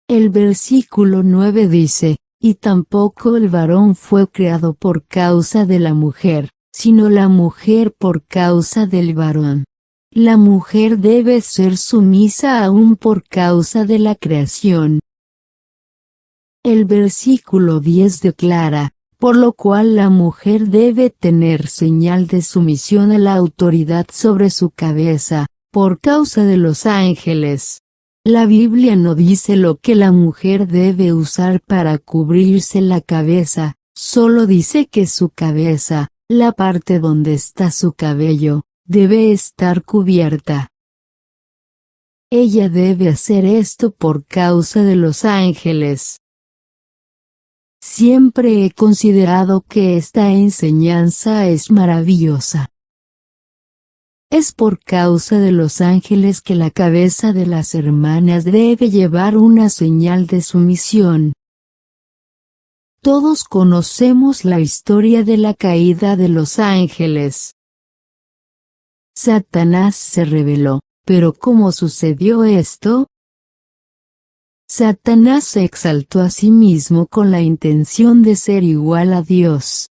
El versículo 9 dice, y tampoco el varón fue creado por causa de la mujer, sino la mujer por causa del varón. La mujer debe ser sumisa aún por causa de la creación. El versículo 10 declara, por lo cual la mujer debe tener señal de sumisión a la autoridad sobre su cabeza, por causa de los ángeles. La Biblia no dice lo que la mujer debe usar para cubrirse la cabeza, solo dice que su cabeza, la parte donde está su cabello, debe estar cubierta. Ella debe hacer esto por causa de los ángeles. Siempre he considerado que esta enseñanza es maravillosa. Es por causa de los ángeles que la cabeza de las hermanas debe llevar una señal de sumisión. Todos conocemos la historia de la caída de los ángeles. Satanás se rebeló, pero ¿cómo sucedió esto? Satanás se exaltó a sí mismo con la intención de ser igual a Dios.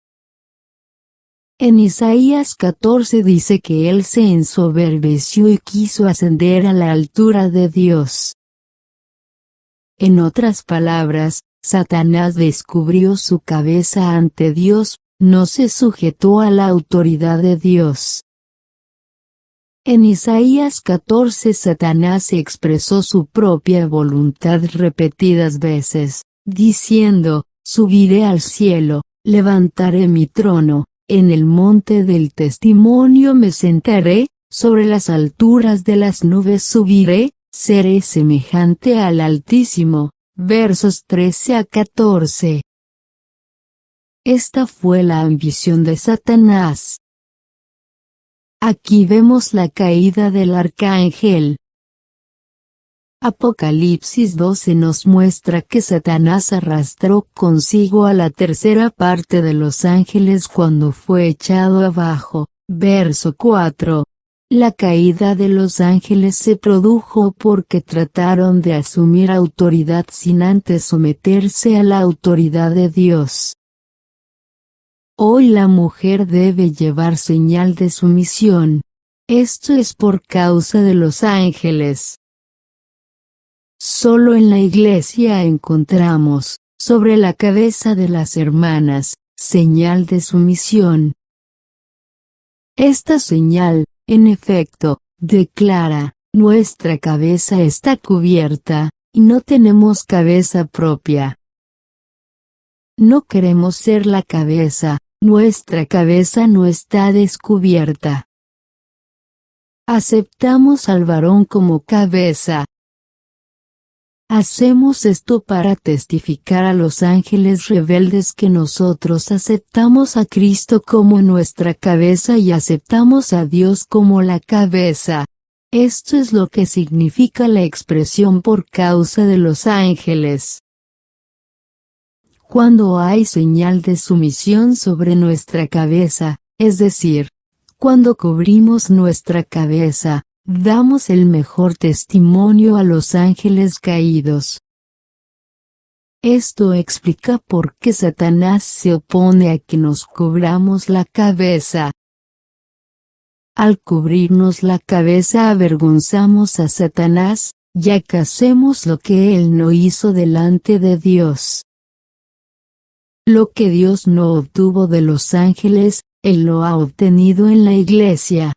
En Isaías 14 dice que él se ensoberbeció y quiso ascender a la altura de Dios. En otras palabras, Satanás descubrió su cabeza ante Dios, no se sujetó a la autoridad de Dios. En Isaías 14 Satanás expresó su propia voluntad repetidas veces, diciendo, subiré al cielo, levantaré mi trono, en el monte del testimonio me sentaré, sobre las alturas de las nubes subiré, seré semejante al Altísimo. Versos 13 a 14. Esta fue la ambición de Satanás. Aquí vemos la caída del arcángel. Apocalipsis 12 nos muestra que Satanás arrastró consigo a la tercera parte de los ángeles cuando fue echado abajo. Verso 4. La caída de los ángeles se produjo porque trataron de asumir autoridad sin antes someterse a la autoridad de Dios. Hoy la mujer debe llevar señal de sumisión. Esto es por causa de los ángeles. Solo en la iglesia encontramos, sobre la cabeza de las hermanas, señal de sumisión. Esta señal, en efecto, declara, nuestra cabeza está cubierta, y no tenemos cabeza propia. No queremos ser la cabeza, nuestra cabeza no está descubierta. Aceptamos al varón como cabeza. Hacemos esto para testificar a los ángeles rebeldes que nosotros aceptamos a Cristo como nuestra cabeza y aceptamos a Dios como la cabeza. Esto es lo que significa la expresión por causa de los ángeles. Cuando hay señal de sumisión sobre nuestra cabeza, es decir, cuando cubrimos nuestra cabeza, damos el mejor testimonio a los ángeles caídos. Esto explica por qué Satanás se opone a que nos cubramos la cabeza. Al cubrirnos la cabeza avergonzamos a Satanás, ya que hacemos lo que él no hizo delante de Dios. Lo que Dios no obtuvo de los ángeles, él lo ha obtenido en la iglesia.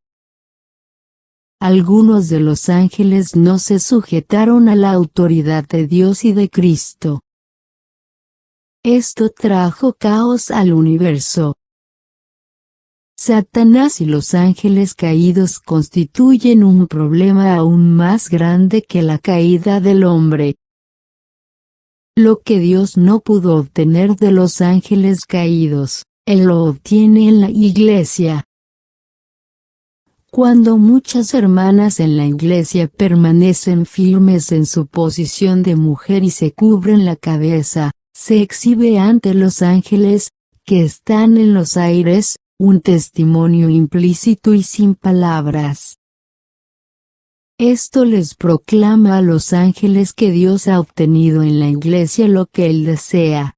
Algunos de los ángeles no se sujetaron a la autoridad de Dios y de Cristo. Esto trajo caos al universo. Satanás y los ángeles caídos constituyen un problema aún más grande que la caída del hombre. Lo que Dios no pudo obtener de los ángeles caídos, Él lo obtiene en la iglesia. Cuando muchas hermanas en la iglesia permanecen firmes en su posición de mujer y se cubren la cabeza, se exhibe ante los ángeles, que están en los aires, un testimonio implícito y sin palabras. Esto les proclama a los ángeles que Dios ha obtenido en la iglesia lo que Él desea.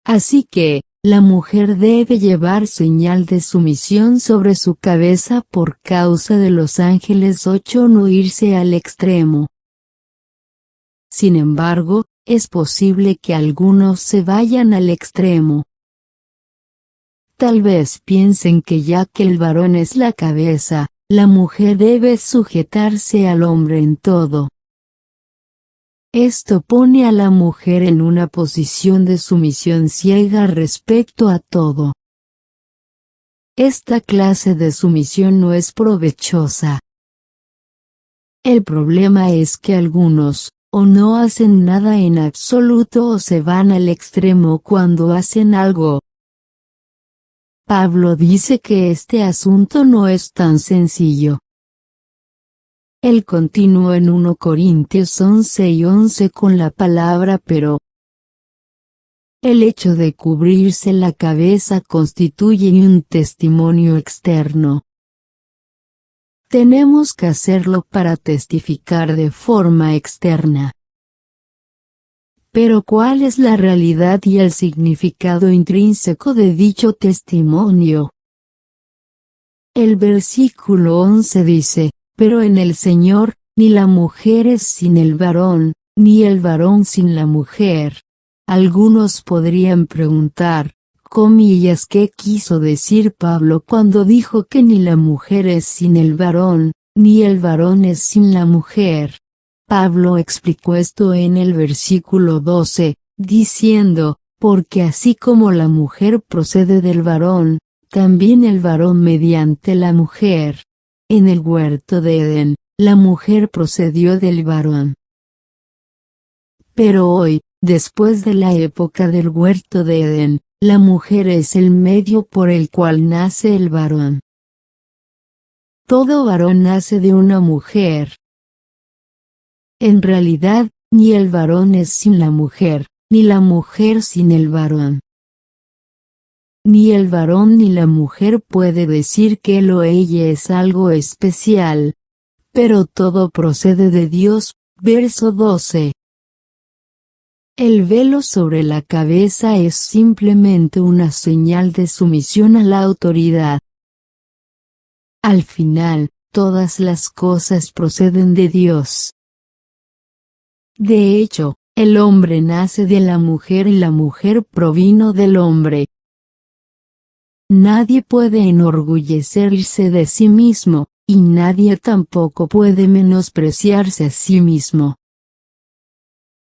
Así que, la mujer debe llevar señal de sumisión sobre su cabeza por causa de los ángeles 8 no irse al extremo. Sin embargo, es posible que algunos se vayan al extremo. Tal vez piensen que ya que el varón es la cabeza, la mujer debe sujetarse al hombre en todo. Esto pone a la mujer en una posición de sumisión ciega respecto a todo. esta clase de sumisión no es provechosa. El problema es que algunos, o no hacen nada en absoluto o se van al extremo cuando hacen algo. Pablo dice que este asunto no es tan sencillo. Él continuó en 1 Corintios 11:11 con la palabra pero. El hecho de cubrirse la cabeza constituye un testimonio externo. Tenemos que hacerlo para testificar de forma externa. Pero ¿cuál es la realidad y el significado intrínseco de dicho testimonio? El versículo 11 dice, pero en el Señor, ni la mujer es sin el varón, ni el varón sin la mujer. Algunos podrían preguntar, comillas, ¿qué quiso decir Pablo cuando dijo que ni la mujer es sin el varón, ni el varón es sin la mujer? Pablo explicó esto en el versículo 12, diciendo, porque así como la mujer procede del varón, también el varón mediante la mujer. En el huerto de Edén, la mujer procedió del varón. Pero hoy, después de la época del huerto de Edén, la mujer es el medio por el cual nace el varón. Todo varón nace de una mujer. En realidad, ni el varón es sin la mujer, ni la mujer sin el varón. Ni el varón ni la mujer puede decir que él o ella es algo especial. Pero todo procede de Dios, verso 12. El velo sobre la cabeza es simplemente una señal de sumisión a la autoridad. Al final, todas las cosas proceden de Dios. De hecho, el hombre nace de la mujer y la mujer provino del hombre. Nadie puede enorgullecerse de sí mismo, y nadie tampoco puede menospreciarse a sí mismo.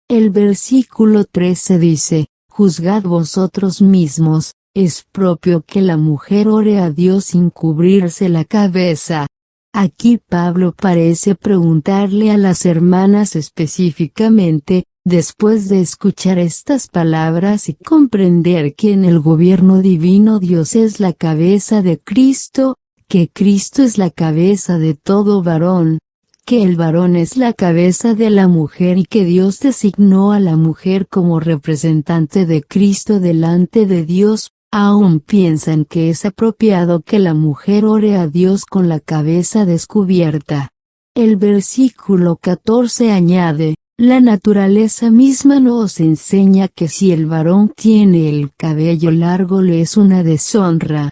El versículo 13 dice, juzgad vosotros mismos, es propio que la mujer ore a Dios sin cubrirse la cabeza. Aquí Pablo parece preguntarle a las hermanas específicamente, después de escuchar estas palabras y comprender que en el gobierno divino Dios es la cabeza de Cristo, que Cristo es la cabeza de todo varón, que el varón es la cabeza de la mujer y que Dios designó a la mujer como representante de Cristo delante de Dios. Aún piensan que es apropiado que la mujer ore a Dios con la cabeza descubierta. El versículo 14 añade, la naturaleza misma nos enseña que si el varón tiene el cabello largo le es una deshonra.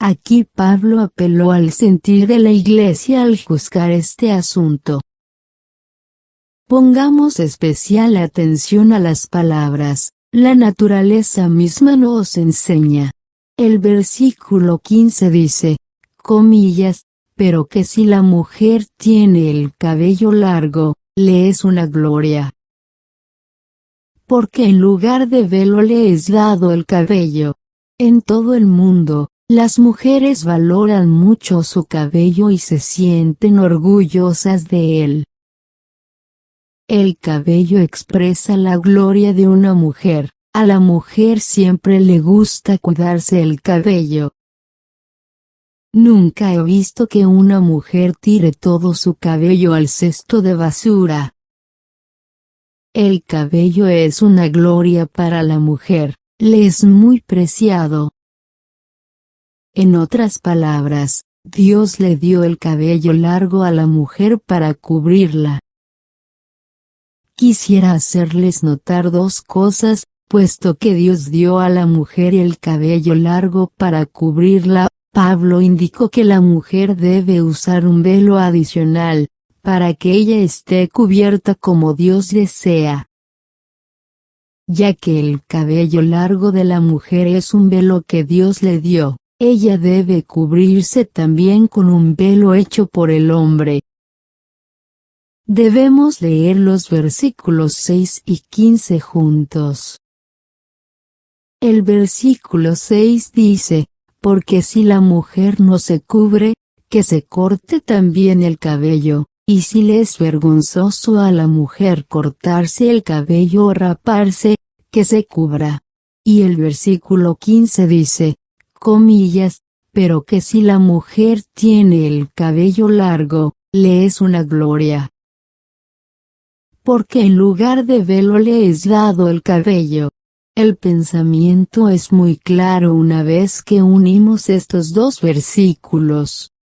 Aquí Pablo apeló al sentir de la Iglesia al juzgar este asunto. Pongamos especial atención a las palabras. La naturaleza misma nos enseña. El versículo 15 dice, comillas, pero que si la mujer tiene el cabello largo, le es una gloria. Porque en lugar de velo le es dado el cabello. En todo el mundo, las mujeres valoran mucho su cabello y se sienten orgullosas de él. El cabello expresa la gloria de una mujer, a la mujer siempre le gusta cuidarse el cabello. Nunca he visto que una mujer tire todo su cabello al cesto de basura. El cabello es una gloria para la mujer, le es muy preciado. En otras palabras, Dios le dio el cabello largo a la mujer para cubrirla. Quisiera hacerles notar dos cosas, puesto que Dios dio a la mujer el cabello largo para cubrirla, Pablo indicó que la mujer debe usar un velo adicional, para que ella esté cubierta como Dios desea. Ya que el cabello largo de la mujer es un velo que Dios le dio, ella debe cubrirse también con un velo hecho por el hombre. Debemos leer los versículos 6 y 15 juntos. El versículo 6 dice, porque si la mujer no se cubre, que se corte también el cabello, y si le es vergonzoso a la mujer cortarse el cabello o raparse, que se cubra. Y el versículo 15 dice, comillas, pero que si la mujer tiene el cabello largo, le es una gloria. Porque en lugar de velo le es dado el cabello. El pensamiento es muy claro una vez que unimos estos dos versículos.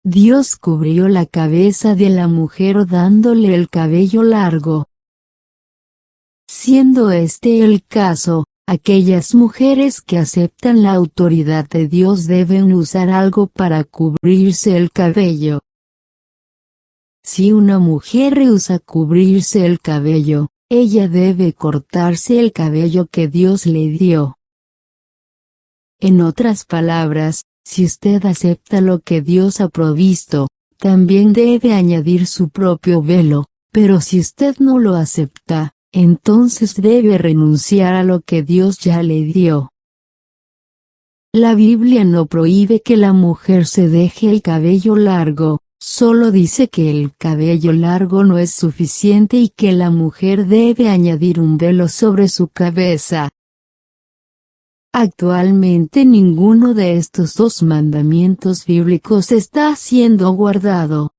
Dios cubrió la cabeza de la mujer dándole el cabello largo. Siendo este el caso, aquellas mujeres que aceptan la autoridad de Dios deben usar algo para cubrirse el cabello. Si una mujer rehúsa cubrirse el cabello, ella debe cortarse el cabello que Dios le dio. En otras palabras, si usted acepta lo que Dios ha provisto, también debe añadir su propio velo, pero si usted no lo acepta, entonces debe renunciar a lo que Dios ya le dio. La Biblia no prohíbe que la mujer se deje el cabello largo, solo dice que el cabello largo no es suficiente y que la mujer debe añadir un velo sobre su cabeza. Actualmente ninguno de estos dos mandamientos bíblicos está siendo guardado.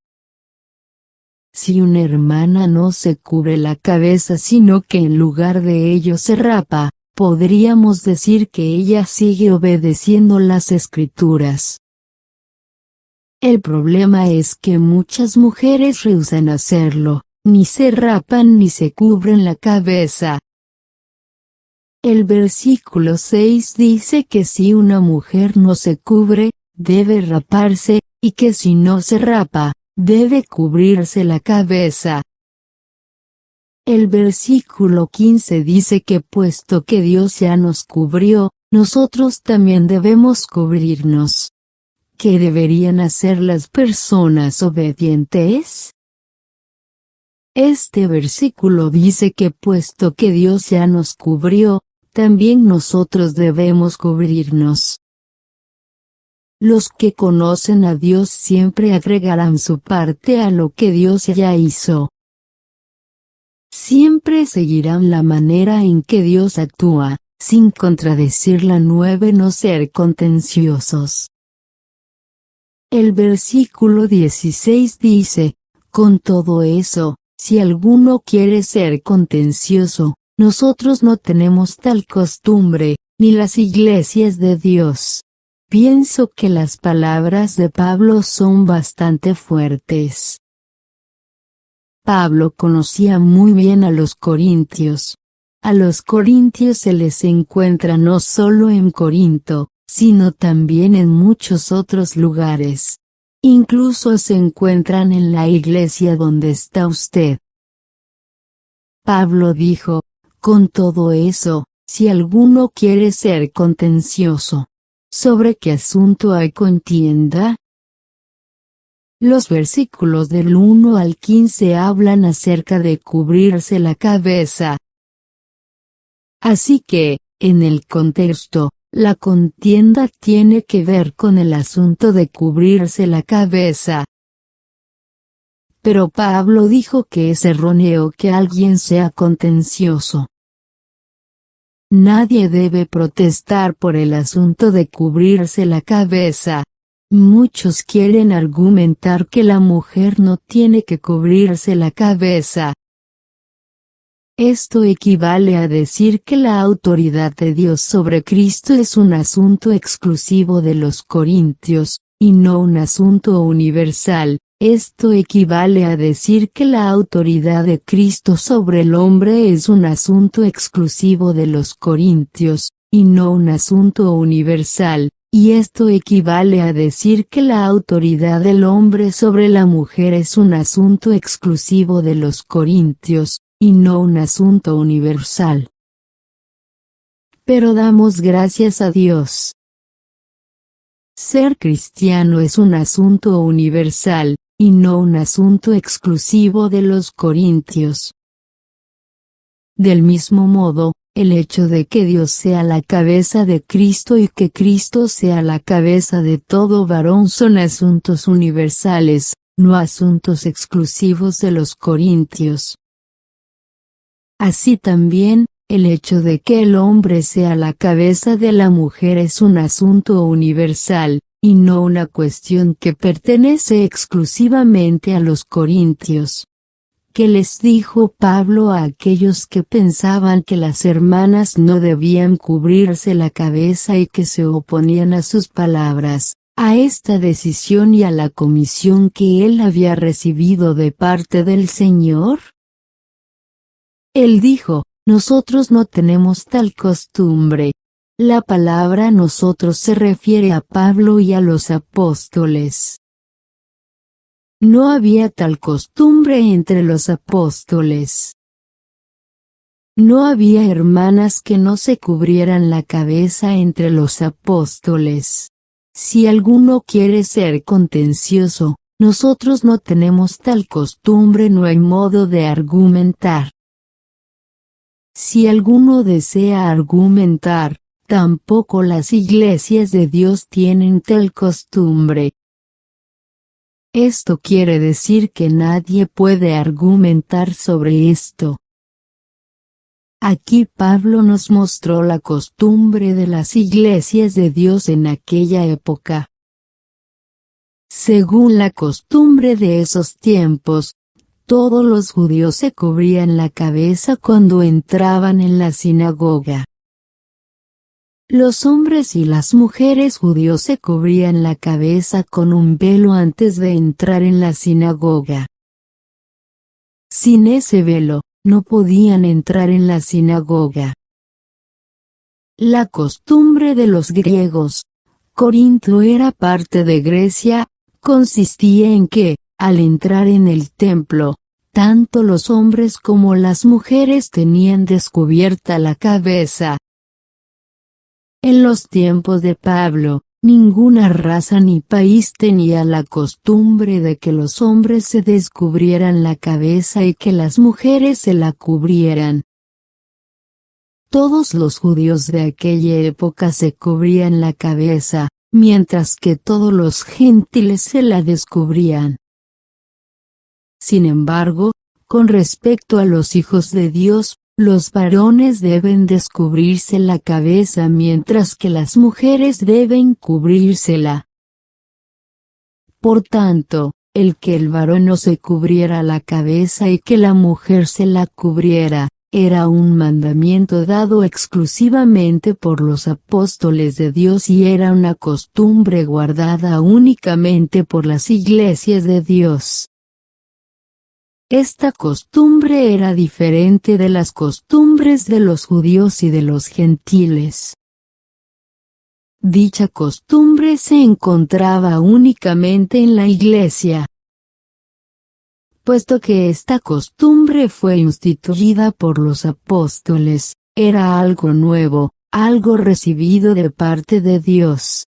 Si una hermana no se cubre la cabeza sino que en lugar de ello se rapa, podríamos decir que ella sigue obedeciendo las Escrituras. El problema es que muchas mujeres rehúsan hacerlo, ni se rapan ni se cubren la cabeza. El versículo 6 dice que si una mujer no se cubre, debe raparse, y que si no se rapa, debe cubrirse la cabeza. El versículo 15 dice que puesto que Dios ya nos cubrió, nosotros también debemos cubrirnos. ¿Qué deberían hacer las personas obedientes? Este versículo dice que puesto que Dios ya nos cubrió, también nosotros debemos cubrirnos. Los que conocen a Dios siempre agregarán su parte a lo que Dios ya hizo. Siempre seguirán la manera en que Dios actúa, sin contradecirla. 9. No ser contenciosos. El versículo 16 dice, con todo eso, si alguno quiere ser contencioso, nosotros no tenemos tal costumbre, ni las iglesias de Dios. Pienso que las palabras de Pablo son bastante fuertes. Pablo conocía muy bien a los corintios. A los corintios se les encuentra no solo en Corinto, sino también en muchos otros lugares. Incluso se encuentran en la iglesia donde está usted. Pablo dijo, con todo eso, si alguno quiere ser contencioso, ¿sobre qué asunto hay contienda? Los versículos del 1 al 15 hablan acerca de cubrirse la cabeza. Así que, en el contexto, la contienda tiene que ver con el asunto de cubrirse la cabeza. Pero Pablo dijo que es erróneo que alguien sea contencioso. Nadie debe protestar por el asunto de cubrirse la cabeza. Muchos quieren argumentar que la mujer no tiene que cubrirse la cabeza. Esto equivale a decir que la autoridad de Dios sobre Cristo es un asunto exclusivo de los corintios, y no un asunto universal. Esto equivale a decir que la autoridad de Cristo sobre el hombre es un asunto exclusivo de los corintios, y no un asunto universal. Y esto equivale a decir que la autoridad del hombre sobre la mujer es un asunto exclusivo de los corintios, y no un asunto universal. Pero damos gracias a Dios. Ser cristiano es un asunto universal, y no un asunto exclusivo de los corintios. Del mismo modo, el hecho de que Dios sea la cabeza de Cristo y que Cristo sea la cabeza de todo varón son asuntos universales, no asuntos exclusivos de los corintios. Así también, el hecho de que el hombre sea la cabeza de la mujer es un asunto universal, y no una cuestión que pertenece exclusivamente a los corintios. ¿Qué les dijo Pablo a aquellos que pensaban que las hermanas no debían cubrirse la cabeza y que se oponían a sus palabras, a esta decisión y a la comisión que él había recibido de parte del Señor? Él dijo, nosotros no tenemos tal costumbre. La palabra nosotros se refiere a Pablo y a los apóstoles. No había tal costumbre entre los apóstoles. No había hermanas que no se cubrieran la cabeza entre los apóstoles. Si alguno quiere ser contencioso, nosotros no tenemos tal costumbre, no hay modo de argumentar. Si alguno desea argumentar, tampoco las iglesias de Dios tienen tal costumbre. Esto quiere decir que nadie puede argumentar sobre esto. Aquí Pablo nos mostró la costumbre de las iglesias de Dios en aquella época. Según la costumbre de esos tiempos, todos los judíos se cubrían la cabeza cuando entraban en la sinagoga. Los hombres y las mujeres judíos se cubrían la cabeza con un velo antes de entrar en la sinagoga. Sin ese velo, no podían entrar en la sinagoga. La costumbre de los griegos, Corinto era parte de Grecia, consistía en que, al entrar en el templo, tanto los hombres como las mujeres tenían descubierta la cabeza. En los tiempos de Pablo, ninguna raza ni país tenía la costumbre de que los hombres se descubrieran la cabeza y que las mujeres se la cubrieran. Todos los judíos de aquella época se cubrían la cabeza, mientras que todos los gentiles se la descubrían. Sin embargo, con respecto a los hijos de Dios, los varones deben descubrirse la cabeza mientras que las mujeres deben cubrírsela. Por tanto, el que el varón no se cubriera la cabeza y que la mujer se la cubriera, era un mandamiento dado exclusivamente por los apóstoles de Dios y era una costumbre guardada únicamente por las iglesias de Dios. Esta costumbre era diferente de las costumbres de los judíos y de los gentiles. Dicha costumbre se encontraba únicamente en la iglesia. Puesto que esta costumbre fue instituida por los apóstoles, era algo nuevo, algo recibido de parte de Dios.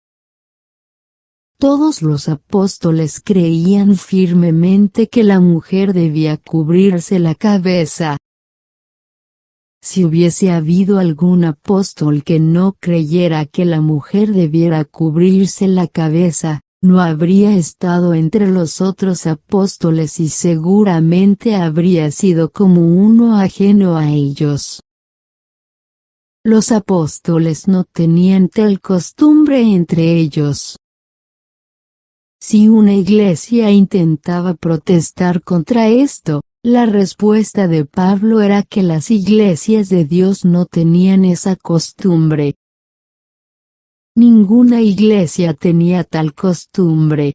Todos los apóstoles creían firmemente que la mujer debía cubrirse la cabeza. Si hubiese habido algún apóstol que no creyera que la mujer debiera cubrirse la cabeza, no habría estado entre los otros apóstoles y seguramente habría sido como uno ajeno a ellos. Los apóstoles no tenían tal costumbre entre ellos. Si una iglesia intentaba protestar contra esto, la respuesta de Pablo era que las iglesias de Dios no tenían esa costumbre. Ninguna iglesia tenía tal costumbre.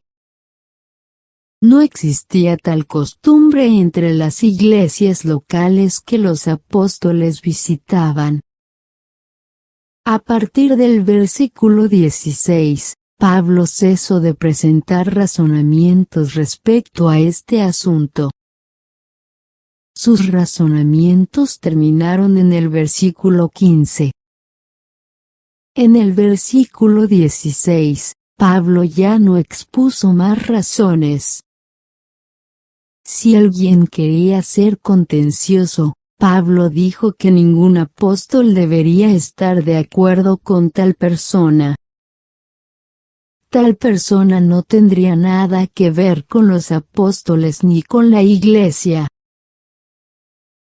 No existía tal costumbre entre las iglesias locales que los apóstoles visitaban. A partir del versículo 16, Pablo cesó de presentar razonamientos respecto a este asunto. Sus razonamientos terminaron en el versículo 15. En el versículo 16, Pablo ya no expuso más razones. Si alguien quería ser contencioso, Pablo dijo que ningún apóstol debería estar de acuerdo con tal persona. Tal persona no tendría nada que ver con los apóstoles ni con la iglesia.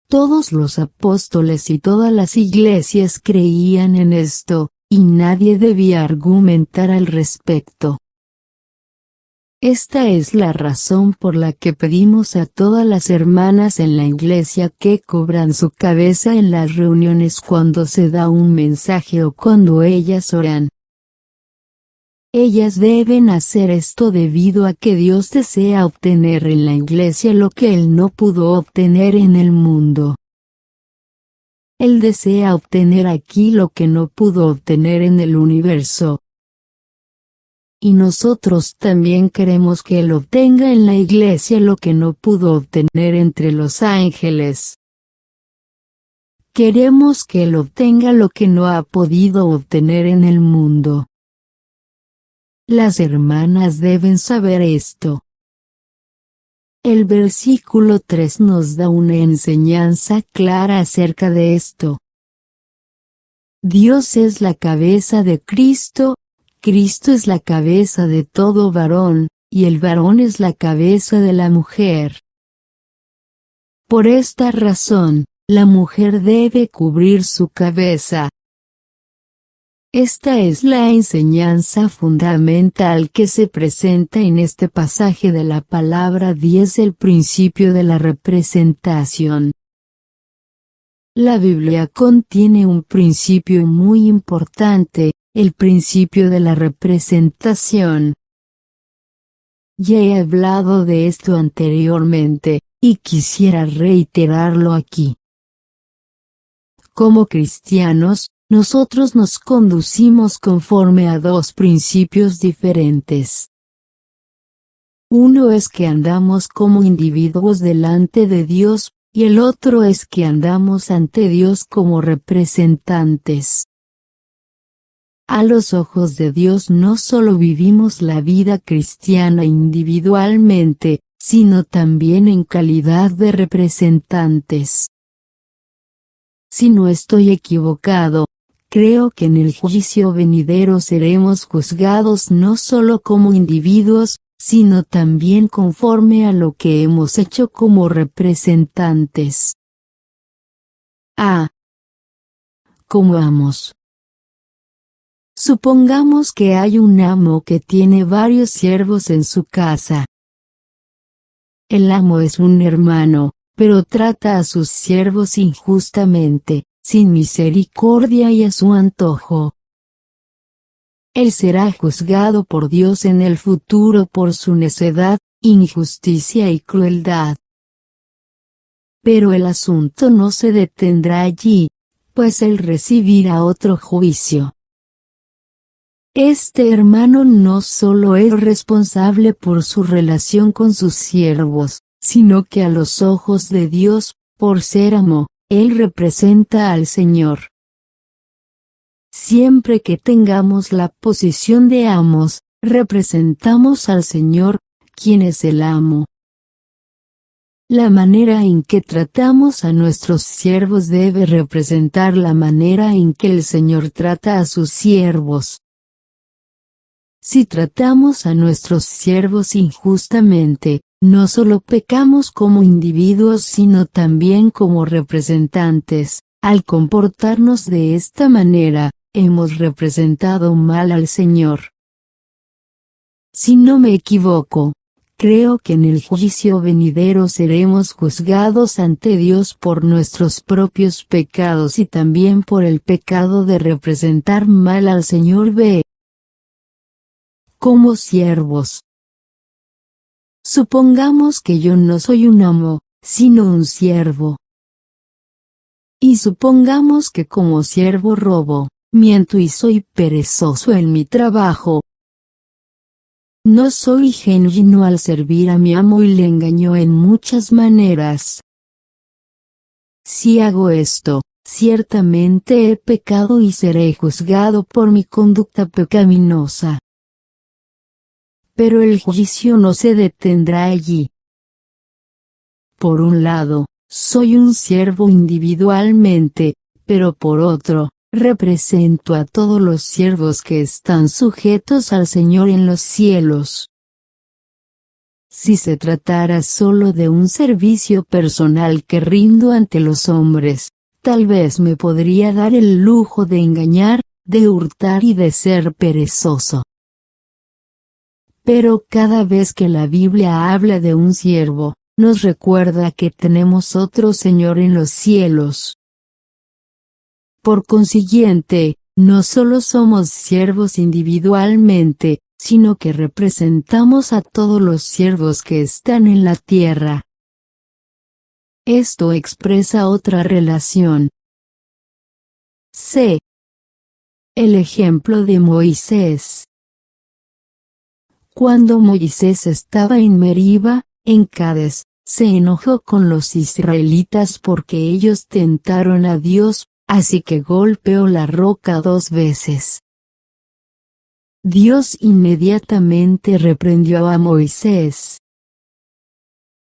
Todos los apóstoles y todas las iglesias creían en esto, y nadie debía argumentar al respecto. Esta es la razón por la que pedimos a todas las hermanas en la iglesia que cubran su cabeza en las reuniones cuando se da un mensaje o cuando ellas oran. Ellas deben hacer esto debido a que Dios desea obtener en la iglesia lo que Él no pudo obtener en el mundo. Él desea obtener aquí lo que no pudo obtener en el universo. Y nosotros también queremos que Él obtenga en la iglesia lo que no pudo obtener entre los ángeles. Queremos que Él obtenga lo que no ha podido obtener en el mundo. Las hermanas deben saber esto. El versículo 3 nos da una enseñanza clara acerca de esto. Dios es la cabeza de Cristo, Cristo es la cabeza de todo varón, y el varón es la cabeza de la mujer. Por esta razón, la mujer debe cubrir su cabeza. Esta es la enseñanza fundamental que se presenta en este pasaje de la palabra 10, el principio de la representación. La Biblia contiene un principio muy importante, el principio de la representación. Ya he hablado de esto anteriormente, y quisiera reiterarlo aquí. Como cristianos, nosotros nos conducimos conforme a dos principios diferentes. Uno es que andamos como individuos delante de Dios, y el otro es que andamos ante Dios como representantes. A los ojos de Dios no solo vivimos la vida cristiana individualmente, sino también en calidad de representantes. Si no estoy equivocado, creo que en el juicio venidero seremos juzgados no solo como individuos, sino también conforme a lo que hemos hecho como representantes. Como amos. Supongamos que hay un amo que tiene varios siervos en su casa. El amo es un hermano, pero trata a sus siervos injustamente, sin misericordia y a su antojo. Él será juzgado por Dios en el futuro por su necedad, injusticia y crueldad. Pero el asunto no se detendrá allí, pues él recibirá otro juicio. Este hermano no solo es responsable por su relación con sus siervos, sino que a los ojos de Dios, por ser amo, él representa al Señor. Siempre que tengamos la posición de amos, representamos al Señor, quien es el amo. La manera en que tratamos a nuestros siervos debe representar la manera en que el Señor trata a sus siervos. Si tratamos a nuestros siervos injustamente, no solo pecamos como individuos sino también como representantes. Al comportarnos de esta manera, hemos representado mal al Señor. Si no me equivoco, creo que en el juicio venidero seremos juzgados ante Dios por nuestros propios pecados y también por el pecado de representar mal al Señor. Como siervos. Supongamos que yo no soy un amo, sino un siervo. Y supongamos que como siervo robo, miento y soy perezoso en mi trabajo. No soy genuino al servir a mi amo y le engaño en muchas maneras. Si hago esto, ciertamente he pecado y seré juzgado por mi conducta pecaminosa. Pero el juicio no se detendrá allí. Por un lado, soy un siervo individualmente, pero por otro, represento a todos los siervos que están sujetos al Señor en los cielos. Si se tratara solo de un servicio personal que rindo ante los hombres, tal vez me podría dar el lujo de engañar, de hurtar y de ser perezoso. Pero cada vez que la Biblia habla de un siervo, nos recuerda que tenemos otro Señor en los cielos. Por consiguiente, no solo somos siervos individualmente, sino que representamos a todos los siervos que están en la tierra. Esto expresa otra relación. C. El ejemplo de Moisés. Cuando Moisés estaba en Meriba, en Cades, se enojó con los israelitas porque ellos tentaron a Dios, así que golpeó la roca 2 veces. Dios inmediatamente reprendió a Moisés.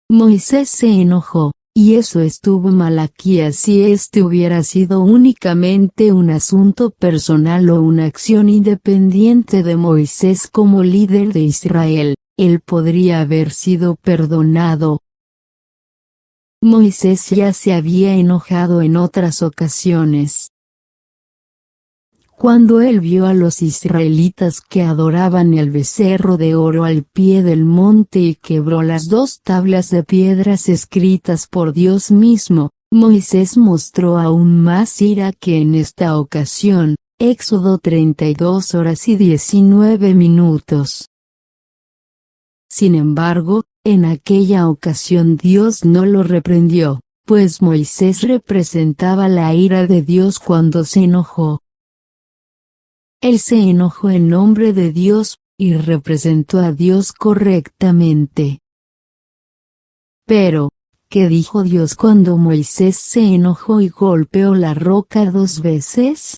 Moisés se enojó, y eso estuvo mal aquí. Si este hubiera sido únicamente un asunto personal o una acción independiente de Moisés como líder de Israel, él podría haber sido perdonado. Moisés ya se había enojado en otras ocasiones. Cuando él vio a los israelitas que adoraban el becerro de oro al pie del monte y quebró las 2 tablas de piedras escritas por Dios mismo, Moisés mostró aún más ira que en esta ocasión. Éxodo 32 horas y 19 minutos. Sin embargo, en aquella ocasión Dios no lo reprendió, pues Moisés representaba la ira de Dios cuando se enojó. Él se enojó en nombre de Dios, y representó a Dios correctamente. Pero, ¿qué dijo Dios cuando Moisés se enojó y golpeó la roca 2 veces?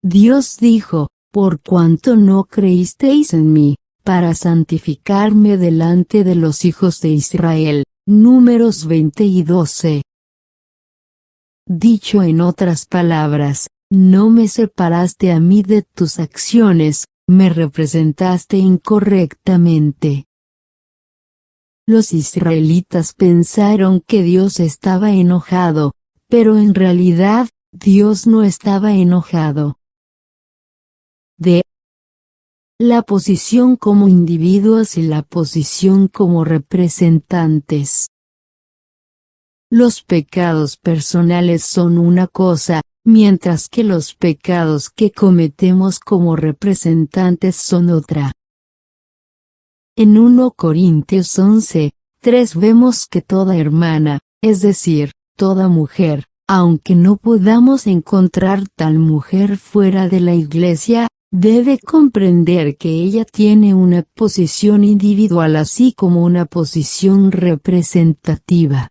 Dios dijo, por cuanto no creísteis en mí, para santificarme delante de los hijos de Israel. Números 20 y 12. Dicho en otras palabras, no me separaste a mí de tus acciones, me representaste incorrectamente. Los israelitas pensaron que Dios estaba enojado, pero en realidad, Dios no estaba enojado. D. La posición como individuos y la posición como representantes. Los pecados personales son una cosa, mientras que los pecados que cometemos como representantes son otra. En 1 Corintios 11:3 vemos que toda hermana, es decir, toda mujer, aunque no podamos encontrar tal mujer fuera de la iglesia, debe comprender que ella tiene una posición individual así como una posición representativa.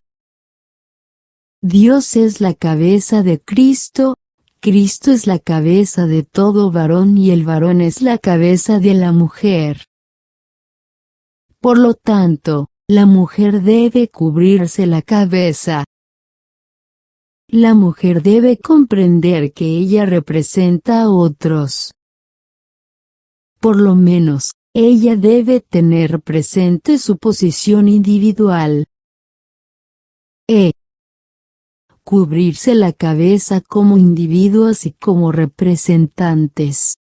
Dios es la cabeza de Cristo, Cristo es la cabeza de todo varón y el varón es la cabeza de la mujer. Por lo tanto, la mujer debe cubrirse la cabeza. La mujer debe comprender que ella representa a otros. Por lo menos, ella debe tener presente su posición individual. Cubrirse la cabeza como individuos y como representantes.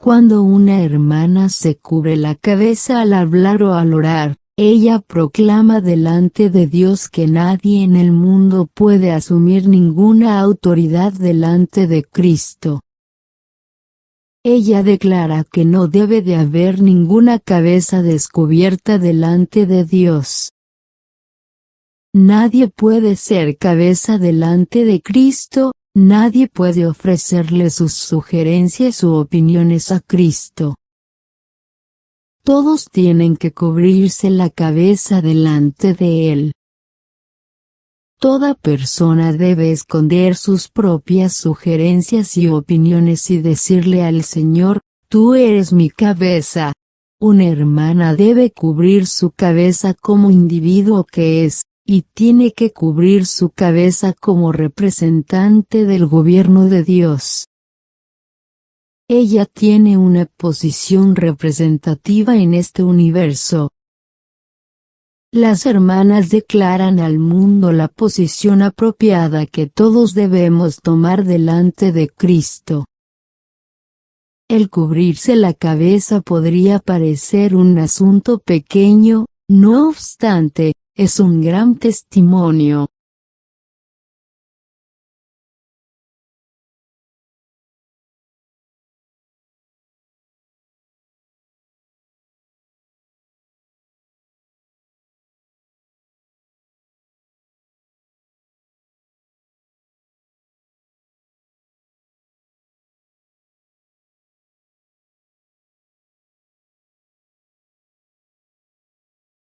Cuando una hermana se cubre la cabeza al hablar o al orar, ella proclama delante de Dios que nadie en el mundo puede asumir ninguna autoridad delante de Cristo. Ella declara que no debe de haber ninguna cabeza descubierta delante de Dios. Nadie puede ser cabeza delante de Cristo, nadie puede ofrecerle sus sugerencias u opiniones a Cristo. Todos tienen que cubrirse la cabeza delante de Él. Toda persona debe esconder sus propias sugerencias y opiniones y decirle al Señor, tú eres mi cabeza. una hermana debe cubrir su cabeza como individuo que es, y tiene que cubrir su cabeza como representante del gobierno de Dios. Ella tiene una posición representativa en este universo. Las hermanas declaran al mundo la posición apropiada que todos debemos tomar delante de Cristo. El cubrirse la cabeza podría parecer un asunto pequeño, no obstante, es un gran testimonio.